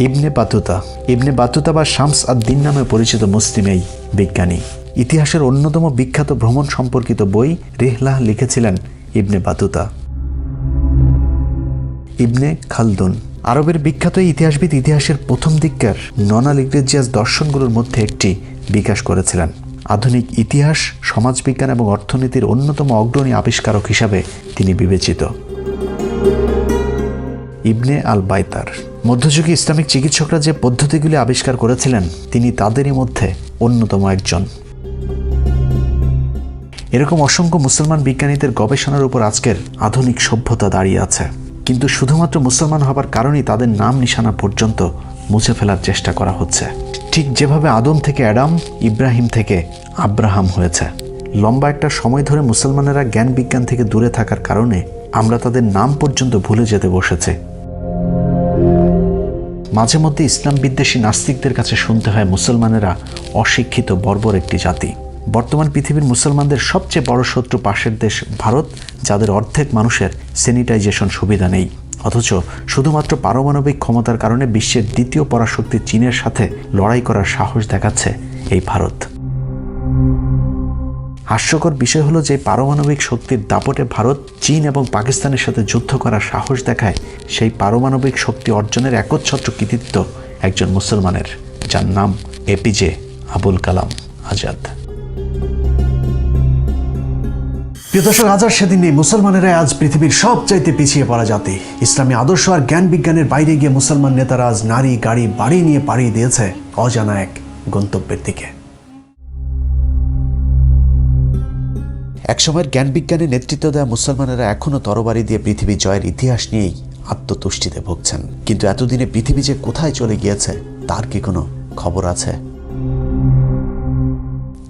ইবনে বাতুতা। ইবনে বাতুতা বা শামস আদ-দিন নামে পরিচিত মুসলিম এই বিজ্ঞানী। ইতিহাসের অন্যতম বিখ্যাত ভ্রমণ সম্পর্কিত বই রিহলাহ লিখেছিলেন ইবনে বাতুতা। ইবনে খালদুন আরবের বিখ্যাত ইতিহাসবিদ ইতিহাসের প্রথম দিককার নন লিগ্রেজিয়াস দর্শনগুলোর মধ্যে একটি বিকাশ করেছিলেন। আধুনিক ইতিহাস, সমাজবিজ্ঞান এবং অর্থনীতির অন্যতম অগ্রণী আবিষ্কারক হিসাবে তিনি বিবেচিত। ইবনে আল বাইতার মধ্যযুগে ইসলামিক চিকিৎসকরা যে পদ্ধতিগুলি আবিষ্কার করেছিলেন তিনি তাদেরই মধ্যে অন্যতম একজন। এরকম অসংখ্য মুসলমান বিজ্ঞানীদের গবেষণার উপর আজকের আধুনিক সভ্যতা দাঁড়িয়ে আছে, কিন্তু শুধুমাত্র মুসলমান হবার কারণেই তাদের নাম নিশানা পর্যন্ত মুছে ফেলার চেষ্টা করা হচ্ছে। ঠিক যেভাবে আদম থেকে অ্যাডাম, ইব্রাহিম থেকে আব্রাহাম হয়েছে। লম্বা একটা সময় ধরে মুসলমানেরা জ্ঞান বিজ্ঞান থেকে দূরে থাকার কারণে আমরা তাদের নাম পর্যন্ত ভুলে যেতে বসেছে। মাঝে মধ্যে ইসলাম বিদ্বেষী নাস্তিকদের কাছে শুনতে হয় মুসলমানেরা অশিক্ষিত বর্বর একটি জাতি। বর্তমান পৃথিবীর মুসলমানদের সবচেয়ে বড় শত্রু পাশের দেশ ভারত, যাদের অর্ধেক মানুষের স্যানিটাইজেশন সুবিধা নেই, অথচ শুধুমাত্র পারমাণবিক ক্ষমতার কারণে বিশ্বের দ্বিতীয় পরাশক্তি চীনের সাথে লড়াই করার সাহস দেখাচ্ছে এই ভারত। হাস্যকর বিষয় হলো যে পারমাণবিক শক্তির দাপটে ভারত চীন এবং পাকিস্তানের সাথে যুদ্ধ করার সাহস দেখায় সেই পারমাণবিক শক্তি অর্জনের একচ্ছত্র কৃতিত্ব একজন মুসলমানের, যার নাম এপিজে আবুল কালাম আজাদ। প্রিয় দর্শক, আজ আর সেদিন নেই। মুসলমানেরা আজ পৃথিবীর সবচাইতে পিছিয়ে পড়া জাতি। ইসলামী আদর্শ আর জ্ঞান বিজ্ঞানের বাইরে গিয়ে মুসলমান নেতারা আজ নারী, গাড়ি, বাড়ি নিয়ে পাড়ি দিয়েছে অজানা এক গন্তব্যের দিকে। একসময়ের জ্ঞান বিজ্ঞানের নেতৃত্ব দেওয়া মুসলমানেরা এখনও তরবারি দিয়ে পৃথিবী জয়ের ইতিহাস নিয়েই আত্মতুষ্টিতে ভুগছেন, কিন্তু এতদিনে পৃথিবী যে কোথায় চলে গিয়েছে তার কি কোনো খবর আছে?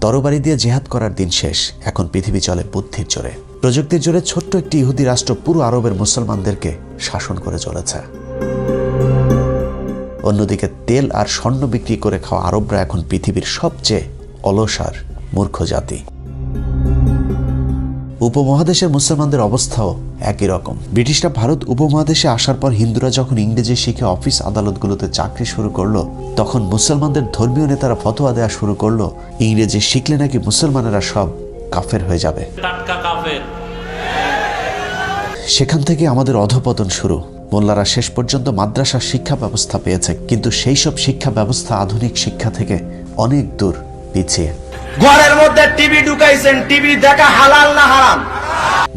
তরবারি দিয়ে জেহাদ করার দিন শেষ, এখন পৃথিবী চলে বুদ্ধির জোরে। প্রযুক্তির জোরে ছোট্ট একটি ইহুদি রাষ্ট্র পুরো আরবের মুসলমানদেরকে শাসন করে চলেছে। অন্যদিকে তেল আর স্বর্ণ বিক্রি করে খাওয়া আরবরা এখন পৃথিবীর সবচেয়ে অলস আর মূর্খ জাতি। উপমহাদেশের মুসলমানদের অবস্থাও একই রকম। ব্রিটিশরা ভারত উপমহাদেশে আসার পর হিন্দুরা যখন ইংরেজি শিখে অফিস আদালতগুলোতে চাকরি শুরু করলো, তখন মুসলমানদের ধর্মীয় নেতারা ফতোয়া দেওয়া শুরু করলো ইংরেজি শিখলে নাকি মুসলমানেরা সব কাফের হয়ে যাবে। সেখান থেকে আমাদের অধঃপতন শুরু। মোল্লারা শেষ পর্যন্ত মাদ্রাসার শিক্ষা ব্যবস্থা পেয়েছে, কিন্তু সেই সব শিক্ষা ব্যবস্থা আধুনিক শিক্ষা থেকে অনেক দূর পিছিয়ে। ঘরের মধ্যে টিভি ঢুকাইছেন, টিভি দেখা হালাল না হারাম?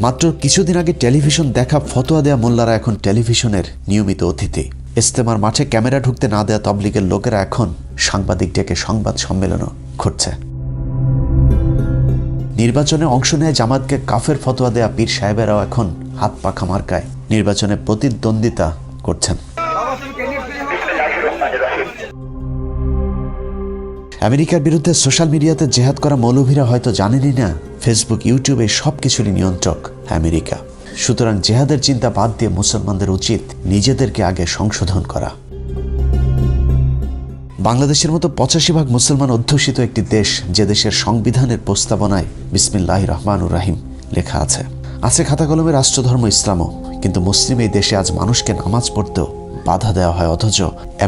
মাত্র কিছুদিন আগে টেলিভিশন দেখা ফতোয়া দেয়া মোল্লারা এখন টেলিভিশনের নিয়মিত অতিথি। ইস্তেমার মাঠে ক্যামেরা ঢুকতে না দেয়া তবলিগের লোকেরা এখন সাংবাদিক ডেকে সংবাদ সম্মেলনও ঘটছে। নির্বাচনে অংশ নেয় জামাতকে কাফের ফতোয়া দেয়া পীর সাহেবেরাও এখন হাত পাখা মার্কায় নির্বাচনে প্রতিদ্বন্দ্বিতা করছেন। আমেরিকার বিরুদ্ধে সোশ্যাল মিডিয়াতে জেহাদ করা মৌলভীরা হয়তো জানেনই না ফেসবুক, ইউটিউবে সবকিছুরই নিয়ন্ত্রক আমেরিকা। সুতরাং জেহাদের চিন্তা বাদ দিয়ে মুসলমানদের উচিত নিজেদেরকে আগে সংশোধন করা। বাংলাদেশের মতো 85% মুসলমান অধ্যুষিত একটি দেশ, যে দেশের সংবিধানের প্রস্তাবনায় বিসমিল্লাহির রহমানুর রাহিম লেখা আছে। খাতা কলমে রাষ্ট্রধর্ম ইসলামও, কিন্তু মুসলিম এই দেশে আজ মানুষকে নামাজ পড়তেও বাধা দেওয়া হয়, অথচ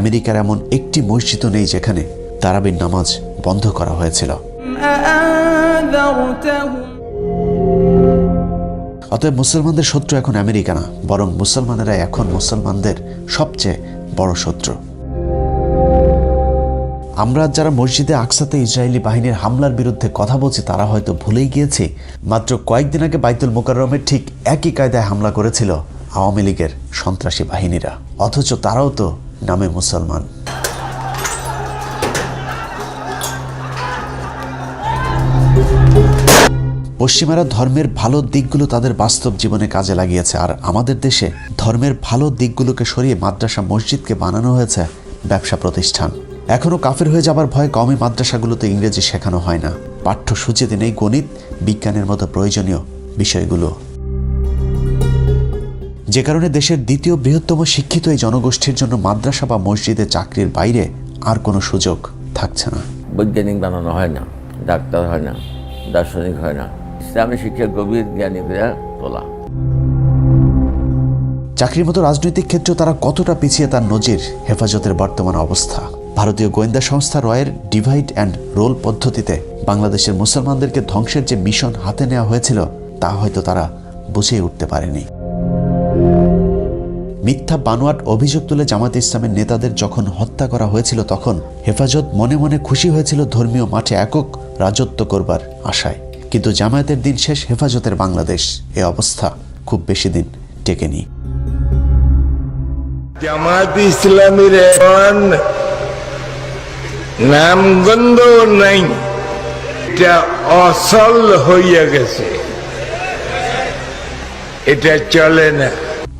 আমেরিকার এমন একটি মসজিদও নেই যেখানে তারাবির নামাজ বন্ধ করা হয়েছিল। অতএব মুসলমানদের শত্রু এখন আমেরিকা না, বরং মুসলমানেরা এখন মুসলমানদের সবচেয়ে বড় শত্রু। আমরা যারা মসজিদে আকসাতে ইসরায়েলি বাহিনীর হামলার বিরুদ্ধে কথা বলছি, তারা হয়তো ভুলেই গিয়েছি মাত্র কয়েকদিন আগে বাইতুল মোকাররমের ঠিক একই কায়দায় হামলা করেছিল আওয়ামী লীগের সন্ত্রাসী বাহিনীরা, অথচ তারাও তো নামে মুসলমান। পশ্চিমারা ধর্মের ভালো দিকগুলো তাদের বাস্তব জীবনে কাজে লাগিয়েছে, আর আমাদের দেশে ধর্মের ভালো দিকগুলোকে সরিয়ে মাদ্রাসা মসজিদকে বানানো হয়েছে ব্যবসা প্রতিষ্ঠান। এখনও কাফের হয়ে যাবার ভয়ে কওমি মাদ্রাসাগুলোতে ইংরেজি শেখানো হয় না, পাঠ্যসূচিতে নেই গণিত, বিজ্ঞানের মতো প্রয়োজনীয় বিষয়গুলো, যে কারণে দেশের দ্বিতীয় বৃহত্তম শিক্ষিত এই জনগোষ্ঠীর জন্য মাদ্রাসা বা মসজিদে চাকরির বাইরে আর কোনো সুযোগ থাকছে না। বৈজ্ঞানিক বানানো হয় না, ডাক্তার হয় না, দার্শনিক হয় না, ইসলামী শিক্ষা গভীর জ্ঞানীরা তোলা। চাকরির মতো রাজনৈতিক ক্ষেত্রে তারা কতটা পিছিয়ে তার নজির হেফাজতের বর্তমান অবস্থা। ভারতীয় গোয়েন্দা সংস্থা রয়ের ডিভাইড অ্যান্ড রোল পদ্ধতিতে বাংলাদেশের মুসলমানদেরকে ধ্বংসের যে মিশন হাতে নেওয়া হয়েছিল তা হয়তো তারা বুঝেই উঠতে পারেনি। মিথ্যা বানোয়াট অভিযোগ তুলে জামায়াতে ইসলামের নেতাদের যখন হত্যা করা হয়েছিল তখন হেফাজত মনে মনে খুশি হয়েছিল ধর্মীয় মাঠে একক রাজত্ব করবার আশায়। কিন্তু জামায়াতের দিন শেষ, হেফাজতের বাংলাদেশ, এ অবস্থা খুব বেশি দিন টেকেনি। জামাত ইসলামীর এখন নামগন্ধ নাই, এটা অসল হইয়া গেছে, এটা চলে না।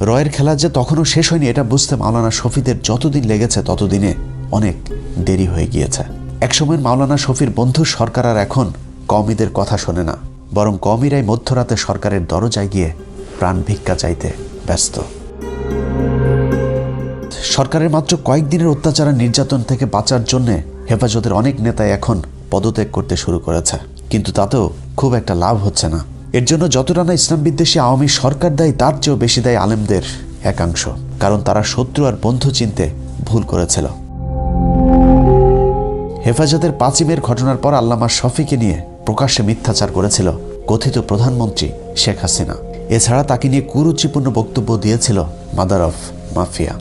রয়ের খেলা যে তখনও শেষ হয়নি এটা বুঝতে মাওলানা শফিদের যতদিন লেগেছে ততদিনে অনেক দেরি হয়ে গিয়েছে। একসময় মাওলানা শফির বন্ধু সরকার আর এখন কওমিদের কথা শোনে না, বরং কওমিরাই মধ্যরাতে সরকারের দরজায় গিয়ে প্রাণ ভিক্ষা চাইতে ব্যস্ত। সরকারের মাত্র কয়েকদিনের অত্যাচার আর নির্যাতন থেকে বাঁচার জন্য হেফাজতের অনেক নেতাই এখন পদত্যাগ করতে শুরু করেছে, কিন্তু তাতেও খুব একটা লাভ হচ্ছে না। এর জন্য যতটা না ইসলাম বিদ্বেষী আওয়ামী সরকার দায়ী, তার চেয়েও বেশি দায়ী আলেমদের একাংশ, কারণ তারা শত্রু আর বন্ধু চিনতে ভুল করেছিল। হেফাজতের 5ই মের ঘটনার পর আল্লামা শফিকে নিয়ে প্রকাশ্যে মিথ্যাচার করেছিল কথিত প্রধানমন্ত্রী শেখ হাসিনা। এছাড়া তাকে নিয়ে কুরুচিপূর্ণ বক্তব্য দিয়েছিল মাদার অফ মাফিয়া।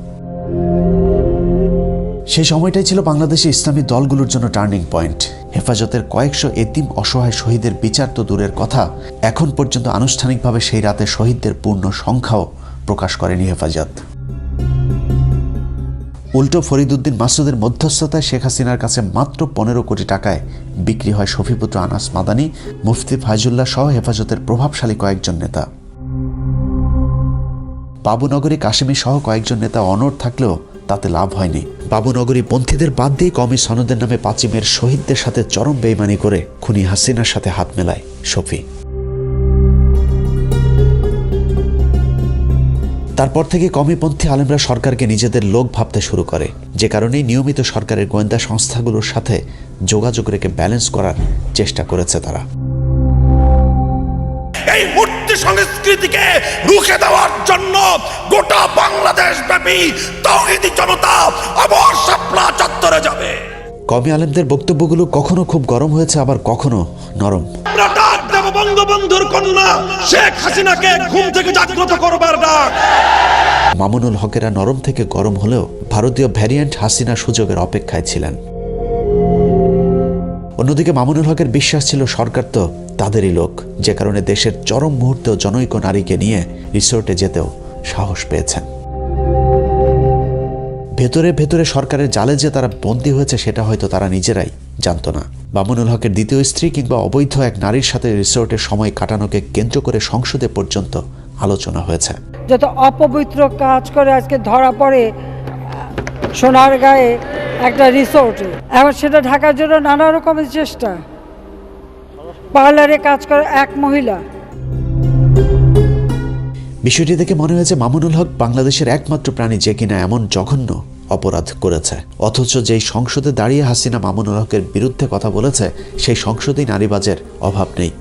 সেই সময়টাই ছিল বাংলাদেশে ইসলামী দলগুলোর জন্য টার্নিং পয়েন্ট। হেফাজতের কয়েকশো এতিম অসহায় শহীদের বিচার তো দূরের কথা, এখন পর্যন্ত আনুষ্ঠানিকভাবে সেই রাতে শহীদদের পূর্ণ সংখ্যাও প্রকাশ করেনি হেফাজত। উল্টো ফরিদউদ্দিন মাসুদের মধ্যস্থতায় শেখ হাসিনার কাছে মাত্র 15 কোটি টাকায় বিক্রি হয় শফিপুত্র আনাস মাদানী, মুফতি ফায়জুল্লাহ সহ হেফাজতের প্রভাবশালী কয়েকজন নেতা। বাবুনগরী কাশেমী সহ কয়েকজন নেতা অনড় থাকলেও তাতে লাভ হয়নি। বাবুনগরী পন্থীদের বাদ দিয়ে কওমি সনদের নামে 5ই মের শহীদদের সাথে চরম বেইমানি করে খুনি হাসিনার সাথে হাত মেলায় শফি। তারপর থেকে কওমিপন্থী আলেমরা সরকারকে নিজেদের লোক ভাবতে শুরু করে, যে কারণেই নিয়মিত সরকারের গোয়েন্দা সংস্থাগুলোর সাথে যোগাযোগ রেখে ব্যালেন্স করার চেষ্টা করেছে তারা। এই মূর্তি সংস্কৃতিকে রুখে দেওয়ার জন্য গোটা বাংলাদেশ ব্যাপী তাওহীদি জনতা আবার শাপলা চত্বরে যাবে। কওমি আলেমদের বক্তব্যগুলো কখনো খুব গরম হয়েছে, আবার কখনো নরম। আমরা ডাক দেব বঙ্গবন্ধুর কন্যা শেখ হাসিনাকে ঘুম থেকে জাগ্রত করবার ডাক। মামুনুল হকেরা নরম থেকে গরম হলেও ভারতীয় ভ্যারিয়েন্ট হাসিনা সুযোগের অপেক্ষায় ছিলেন। অন্যদিকে মামুনুল হকের বিশ্বাস ছিল সরকার তো তাদেরই লোক, যে কারণে দেশের চরম মুহূর্তেও জনৈক নারীকে নিয়ে রিসোর্টে যেতেও সাহস পেয়েছেন। ভেতরে ভেতরে সরকারের জালে যে তারা বন্দী হয়েছে সেটা হয়তো তারা নিজেরাই জানত না। মামুনুল হকের দ্বিতীয় স্ত্রী কিংবা অবৈধ এক নারীর সাথে রিসোর্টে সময় কাটানোকে কেন্দ্র করে সংসদে পর্যন্ত আলোচনা হয়েছে। যত অপবিত্র কাজ করে আজকে ধরা পড়ে সোনার গায়ে একটা রিসোর্টে, এখন সেটা ঢাকার জন্য নানা রকমের চেষ্টা। পার্লারে কাজ করে এক মহিলা। বিষয়টি দেখে মনে হয়েছে মামুনুল হক বাংলাদেশের একমাত্র প্রাণী যে কিনা এমন জঘন্য অপরাধ করেছে, অথচ যেই সংসদে দাঁড়িয়ে হাসিনা মামুনুল হকের বিরুদ্ধে কথা বলেছে সেই সংসদেই নারীবাজের অভাব নেই।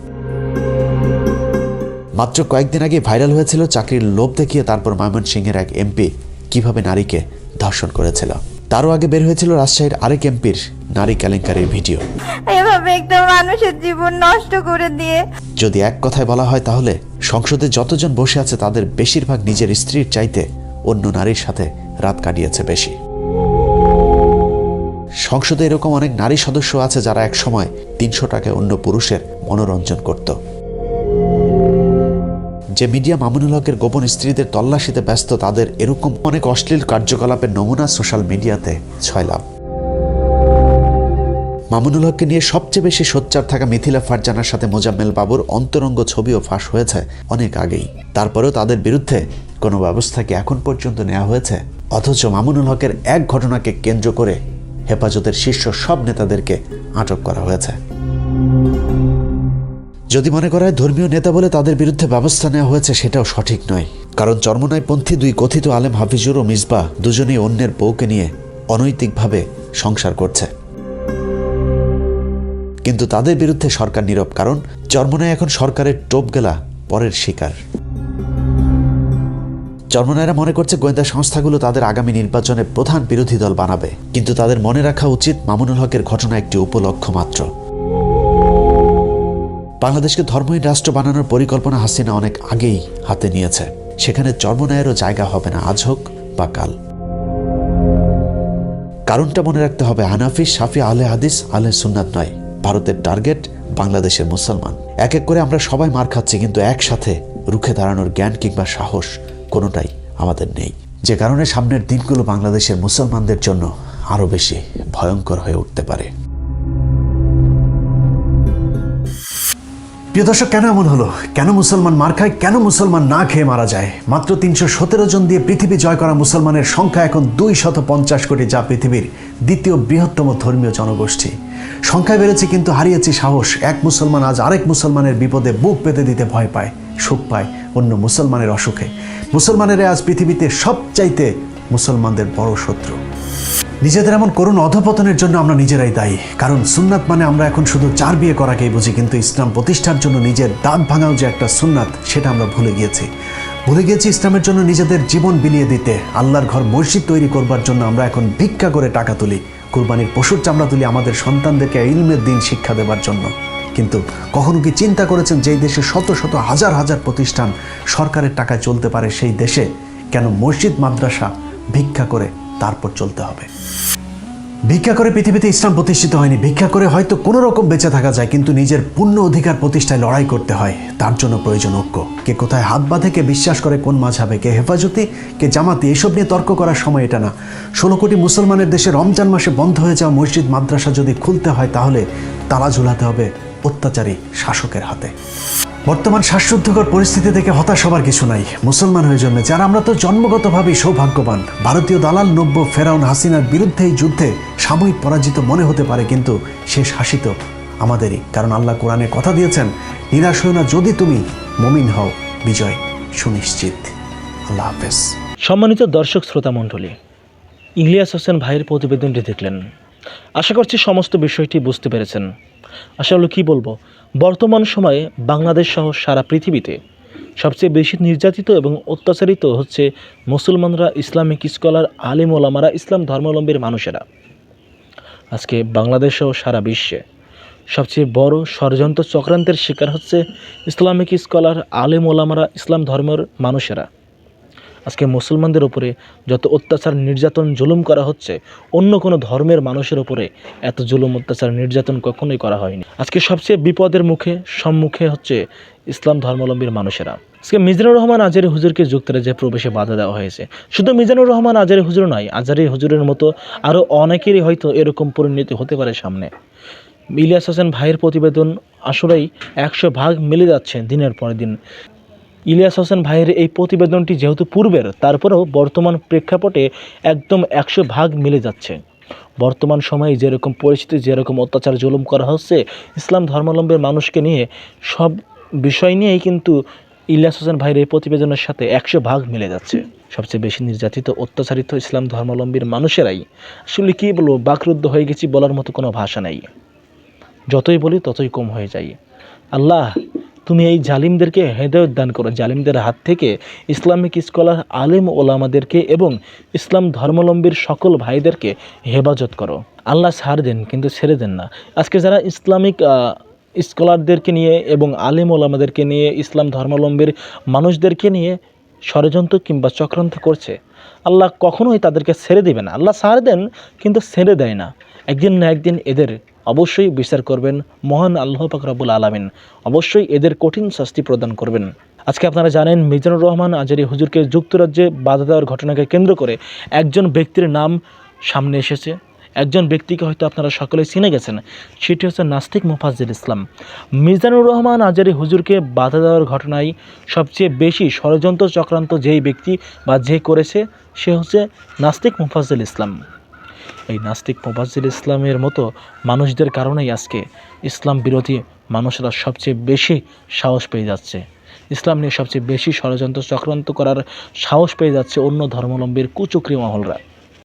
মাত্র কয়েকদিন আগে ভাইরাল হয়েছিল চাকরির লোভ দেখিয়ে তারপর ময়মনসিংহের এক এমপি কিভাবে নারীকে ধর্ষণ করেছিল। তারও আগে বের হয়েছিল রাজশাহীর আরেক এমপির নারী কেলেঙ্কারির ভিডিও। এভাবে একটা মানুষের জীবন নষ্ট করে দিয়ে, যদি এক কথায় বলা হয় তাহলে সংসদে যতজন বসে আছে তাদের বেশিরভাগ নিজের স্ত্রীর চাইতে অন্য নারীর সাথে রাত কাটিয়েছে বেশি। সংসদে এরকম অনেক নারী সদস্য আছে যারা এক সময় 300 টাকায় অন্য পুরুষের মনোরঞ্জন করত। যে মিডিয়া মামুনুল হকের গোপন স্ত্রীদের তল্লাশিতে ব্যস্ত, তাদের এরকম অনেক অশ্লীল কার্যকলাপের নমুনা সোশ্যাল মিডিয়াতে ছয়লাভ। মামুনুল হককে নিয়ে সবচেয়ে বেশি সোচ্চার থাকা মিথিলা ফারজানার সাথে মোজাম্মেল বাবুর অন্তরঙ্গ ছবিও ফাঁস হয়েছে অনেক আগেই। তারপরেও তাদের বিরুদ্ধে কোনো ব্যবস্থা কি এখন পর্যন্ত নেওয়া হয়েছে? অথচ মামুনুল হকের এক ঘটনাকে কেন্দ্র করে হেফাজতের শীর্ষ সব নেতাদেরকে আটক করা হয়েছে। যদি মনে করা হয় ধর্মীয় নেতা বলে তাদের বিরুদ্ধে ব্যবস্থা নেওয়া হয়েছে, সেটাও সঠিক নয়। কারণ চরমনাইপন্থী দুই কথিত আলেম হাফিজুর ও মিসবাহ দুজনেই অন্যের বউকে নিয়ে অনৈতিকভাবে সংসার করছে, কিন্তু তাদের বিরুদ্ধে সরকার নীরব, কারণ চরমনাই এখন সরকারের টোপ গেলা পরের শিকার। চরমনাইরা মনে করছে গোয়েন্দা সংস্থাগুলো তাদের আগামী নির্বাচনে প্রধান বিরোধী দল বানাবে, কিন্তু তাদের মনে রাখা উচিত মামুনুল হকের ঘটনা একটি উপলক্ষ মাত্র। বাংলাদেশকে ধর্মহীন রাষ্ট্র বানানোর পরিকল্পনা হাসিনা অনেক আগেই হাতে নিয়েছে। সেখানে চরমনাইয়েরও জায়গা হবে না, আজ হোক বা কাল। কারণটা মনে রাখতে হবে, হানাফি, শাফি, আহলে হাদিস, আহলে সুন্নাত নয়, ভারতের টার্গেট বাংলাদেশের মুসলমান। এক এক করে আমরা সবাই মার খাচ্ছি, কিন্তু একসাথে রুখে দাঁড়ানোর জ্ঞান কিংবা সাহস কোনোটাই আমাদের নেই, যে কারণে সামনের দিনগুলো বাংলাদেশের মুসলমানদের জন্য আরো বেশি ভয়ঙ্কর হয়ে উঠতে পারে। প্রিয় দর্শক, কেন এমন হলো? কেন মুসলমান মার খায়? কেন মুসলমান না খেয়ে মারা যায়? মাত্র 317 জন দিয়ে পৃথিবী জয় করা মুসলমানের সংখ্যা এখন 250 কোটি, যা পৃথিবীর দ্বিতীয় বৃহত্তম ধর্মীয় জনগোষ্ঠী। সংখ্যায় বেড়েছে কিন্তু হারিয়েছি সাহস। এক মুসলমান আজ আরেক মুসলমানের বিপদে বুক পেতে দিতে ভয় পায়, সুখ পায় অন্য মুসলমানের অসুখে। মুসলমানেরা আজ পৃথিবীতে সবচাইতে মুসলমানদের বড় শত্রু। নিজেদের এমন করুণ অধপতনের জন্য আমরা নিজেরাই দায়ী। কারণ সুন্নাত মানে আমরা এখন শুধু 4 বিয়ে করাকেই বুঝি, কিন্তু ইসলাম প্রতিষ্ঠার জন্য নিজের দাঁত ভাঙাও যে একটা সুন্নাত, সেটা আমরা ভুলে গিয়েছি। ইসলামের জন্য নিজেদের জীবন বিলিয়ে দিতে। আল্লাহর ঘর মসজিদ তৈরি করবার জন্য আমরা এখন ভিক্ষা করে টাকা তুলি, কুরবানির পশুর চামড়া তুলি আমাদের সন্তানদেরকে ইলমের দিন শিক্ষা দেবার জন্য। কিন্তু কখনো কি চিন্তা করেছেন, যেই দেশে শত শত হাজার হাজার প্রতিষ্ঠান সরকারের টাকায় চলতে পারে, সেই দেশে কেন মসজিদ মাদ্রাসা ভিক্ষা করে তারপর চলতে হবে? ভিক্ষা করে পৃথিবীতে ইসলাম প্রতিষ্ঠিত হয়নি। ভিক্ষা করে হয়তো কোনো রকম বেঁচে থাকা যায়, কিন্তু নিজের পূর্ণ অধিকার প্রতিষ্ঠায় লড়াই করতে হয়। তার জন্য প্রয়োজন ঐক্য। কে কোথায় হাত বাঁধে, কে বিশ্বাস করে কোন মাযহাবে, কে হেফাজতি, কে জামাতি, এসব নিয়ে তর্ক করার সময় এটা না। 16 কোটি মুসলমানের দেশে রমজান মাসে বন্ধ হয়ে যাওয়া মসজিদ মাদ্রাসা যদি খুলতে হয়, তাহলে তালা ঝুলাতে হবে অত্যাচারী শাসকের হাতে। বর্তমান শ্বাসরুদ্ধকর পরিস্থিতি থেকে হতাশ হবার কিছু নাই। মুসলমান হয়ে জন্মেছে আর আমরা তো জন্মগতভাবেই সৌভাগ্যবান। ভারতীয় দালাল নব্য ফেরাউন হাসিনার বিরুদ্ধে এই যুদ্ধে সাময়িক পরাজিত মনে হতে পারে, কিন্তু শেষ হাসি তো আমাদেরই। কারণ আল্লাহ কোরআনে কথা দিয়েছেন, নিরাশ হও না, যদি তুমি মুমিন হও, বিজয় সুনিশ্চিত। আল্লাহ হাফেজ। সম্মানিত দর্শক শ্রোতা মণ্ডলী, ইলিয়াস হোসেন ভাইয়ের প্রতিবেদনটি দেখলেন। আশা করছি সমস্ত বিষয়টি বুঝতে পেরেছেন। আসলে কি বলবো, বর্তমান সময়ে বাংলাদেশ সহ সারা পৃথিবীতে সবচেয়ে বেশি নির্যাতিত এবং অত্যাচারিত হচ্ছে মুসলমানরা, ইসলামিক স্কলার, আলিম ওলামারা, ইসলাম ধর্মাবলম্বীর মানুষেরা। আজকে বাংলাদেশ সহ সারা বিশ্বে সবচেয়ে বড় ষড়যন্ত্র চক্রান্তের শিকার হচ্ছে ইসলামিক স্কলার, আলিম ওলামারা, ইসলাম ধর্মের মানুষেরা। আজকে মুসলমানদের উপরে যত অত্যাচার, নির্যাতন, জুলুম করা হচ্ছে, অন্য কোনো ধর্মের মানুষের উপরে এত জুলুম, অত্যাচার, নির্যাতন কখনোই করা হয়নি। আজকে সবচেয়ে বিপদের সম্মুখে হচ্ছে ইসলাম ধর্মাবলম্বীর মানুষেরা। আজকে মিজানুর রহমান আজহারী হুজুরকে যুক্তরাজ্যে প্রবেশে বাধা দেওয়া হয়েছে। শুধু মিজানুর রহমান আজহারী হুজুর নয়, আজহারী হুজুরের মতো আরও অনেকেরই হয়তো এরকম পরিণতি হতে পারে সামনে। ইলিয়াস হোসেন ভাইয়ের প্রতিবেদন আসলেই 100 ভাগ মিলে যাচ্ছে দিনের পর দিন। ইলিয়াস হোসেন ভাইয়ের এই প্রতিবেদনটি যেহেতু পূর্বের, তারপরেও বর্তমান প্রেক্ষাপটে একদম 100 ভাগ মিলে যাচ্ছে। বর্তমান সময়ে যেরকম পরিস্থিতি, যেরকম অত্যাচার, জুলুম করা হচ্ছে ইসলাম ধর্মাবলম্বীর মানুষকে নিয়ে, সব বিষয় নিয়েই কিন্তু ইলিয়াস হোসেন ভাইয়ের এই প্রতিবেদনের সাথে 100 ভাগ মিলে যাচ্ছে। সবচেয়ে বেশি নির্যাতিত, অত্যাচারিত ইসলাম ধর্মাবলম্বীর মানুষেরাই। আসলে কী বলবো, বাকরুদ্ধ হয়ে গেছি, বলার মতো কোনো ভাষা নেই। যতই বলি ততই কম হয়ে যায়। আল্লাহ, তুমি এই জালিমদেরকে হেদায়েত দান করো। জালিমদের হাত থেকে ইসলামিক স্কলার, আলেম ওলামাদেরকে এবং ইসলাম ধর্মাবলম্বীর সকল ভাইদেরকে হেফাজত করো। আল্লাহ ছাড় দেন, কিন্তু ছেড়ে দেন না। আজকে যারা ইসলামিক স্কলারদেরকে নিয়ে এবং আলেম ওলামাদেরকে নিয়ে, ইসলাম ধর্মাবলম্বীর মানুষদেরকে নিয়ে ষড়যন্ত্র কিংবা চক্রান্ত করছে, আল্লাহ কখনোই তাদেরকে ছেড়ে দেবে না। আল্লাহ ছাড় দেন, কিন্তু ছেড়ে দেয় না। একদিন না একদিন এদের অবশ্যই বিচার করবেন মহান আল্লাহ পাক রব্বুল আলামিন। অবশ্যই এদের কঠিন শাস্তি প্রদান করবেন। আজকে আপনারা জানেন, মিজানুর রহমান আজহারী হুজুরকে যুক্তরাজ্যে বাধা দেওয়ার ঘটনাকে কেন্দ্র করে একজন ব্যক্তির নাম সামনে এসেছে। একজন ব্যক্তিকে হয়তো আপনারা সকলেই চিনে গেছেন, সেটি হচ্ছে নাস্তিক মোফাজ্জল ইসলাম। মিজানুর রহমান আজহারী হুজুরকে বাধা দেওয়ার ঘটনায় সবচেয়ে বেশি ষড়যন্ত্র চক্রান্ত যেই ব্যক্তি বা যে করেছে, সে হচ্ছে নাস্তিক মোফাজ্জল ইসলাম। এই নাস্তিক মোফাজ্জল ইসলামের মতো মানুষদের কারণেই আজকে ইসলাম বিরোধী মানুষরা সবচেয়ে বেশি সাহস পেয়ে যাচ্ছে। ইসলাম নিয়ে সবচেয়ে বেশি ষড়যন্ত্র চক্রান্ত করার সাহস পেয়ে যাচ্ছে অন্য ধর্মাবলম্বীর কুচক্রী মহলরা।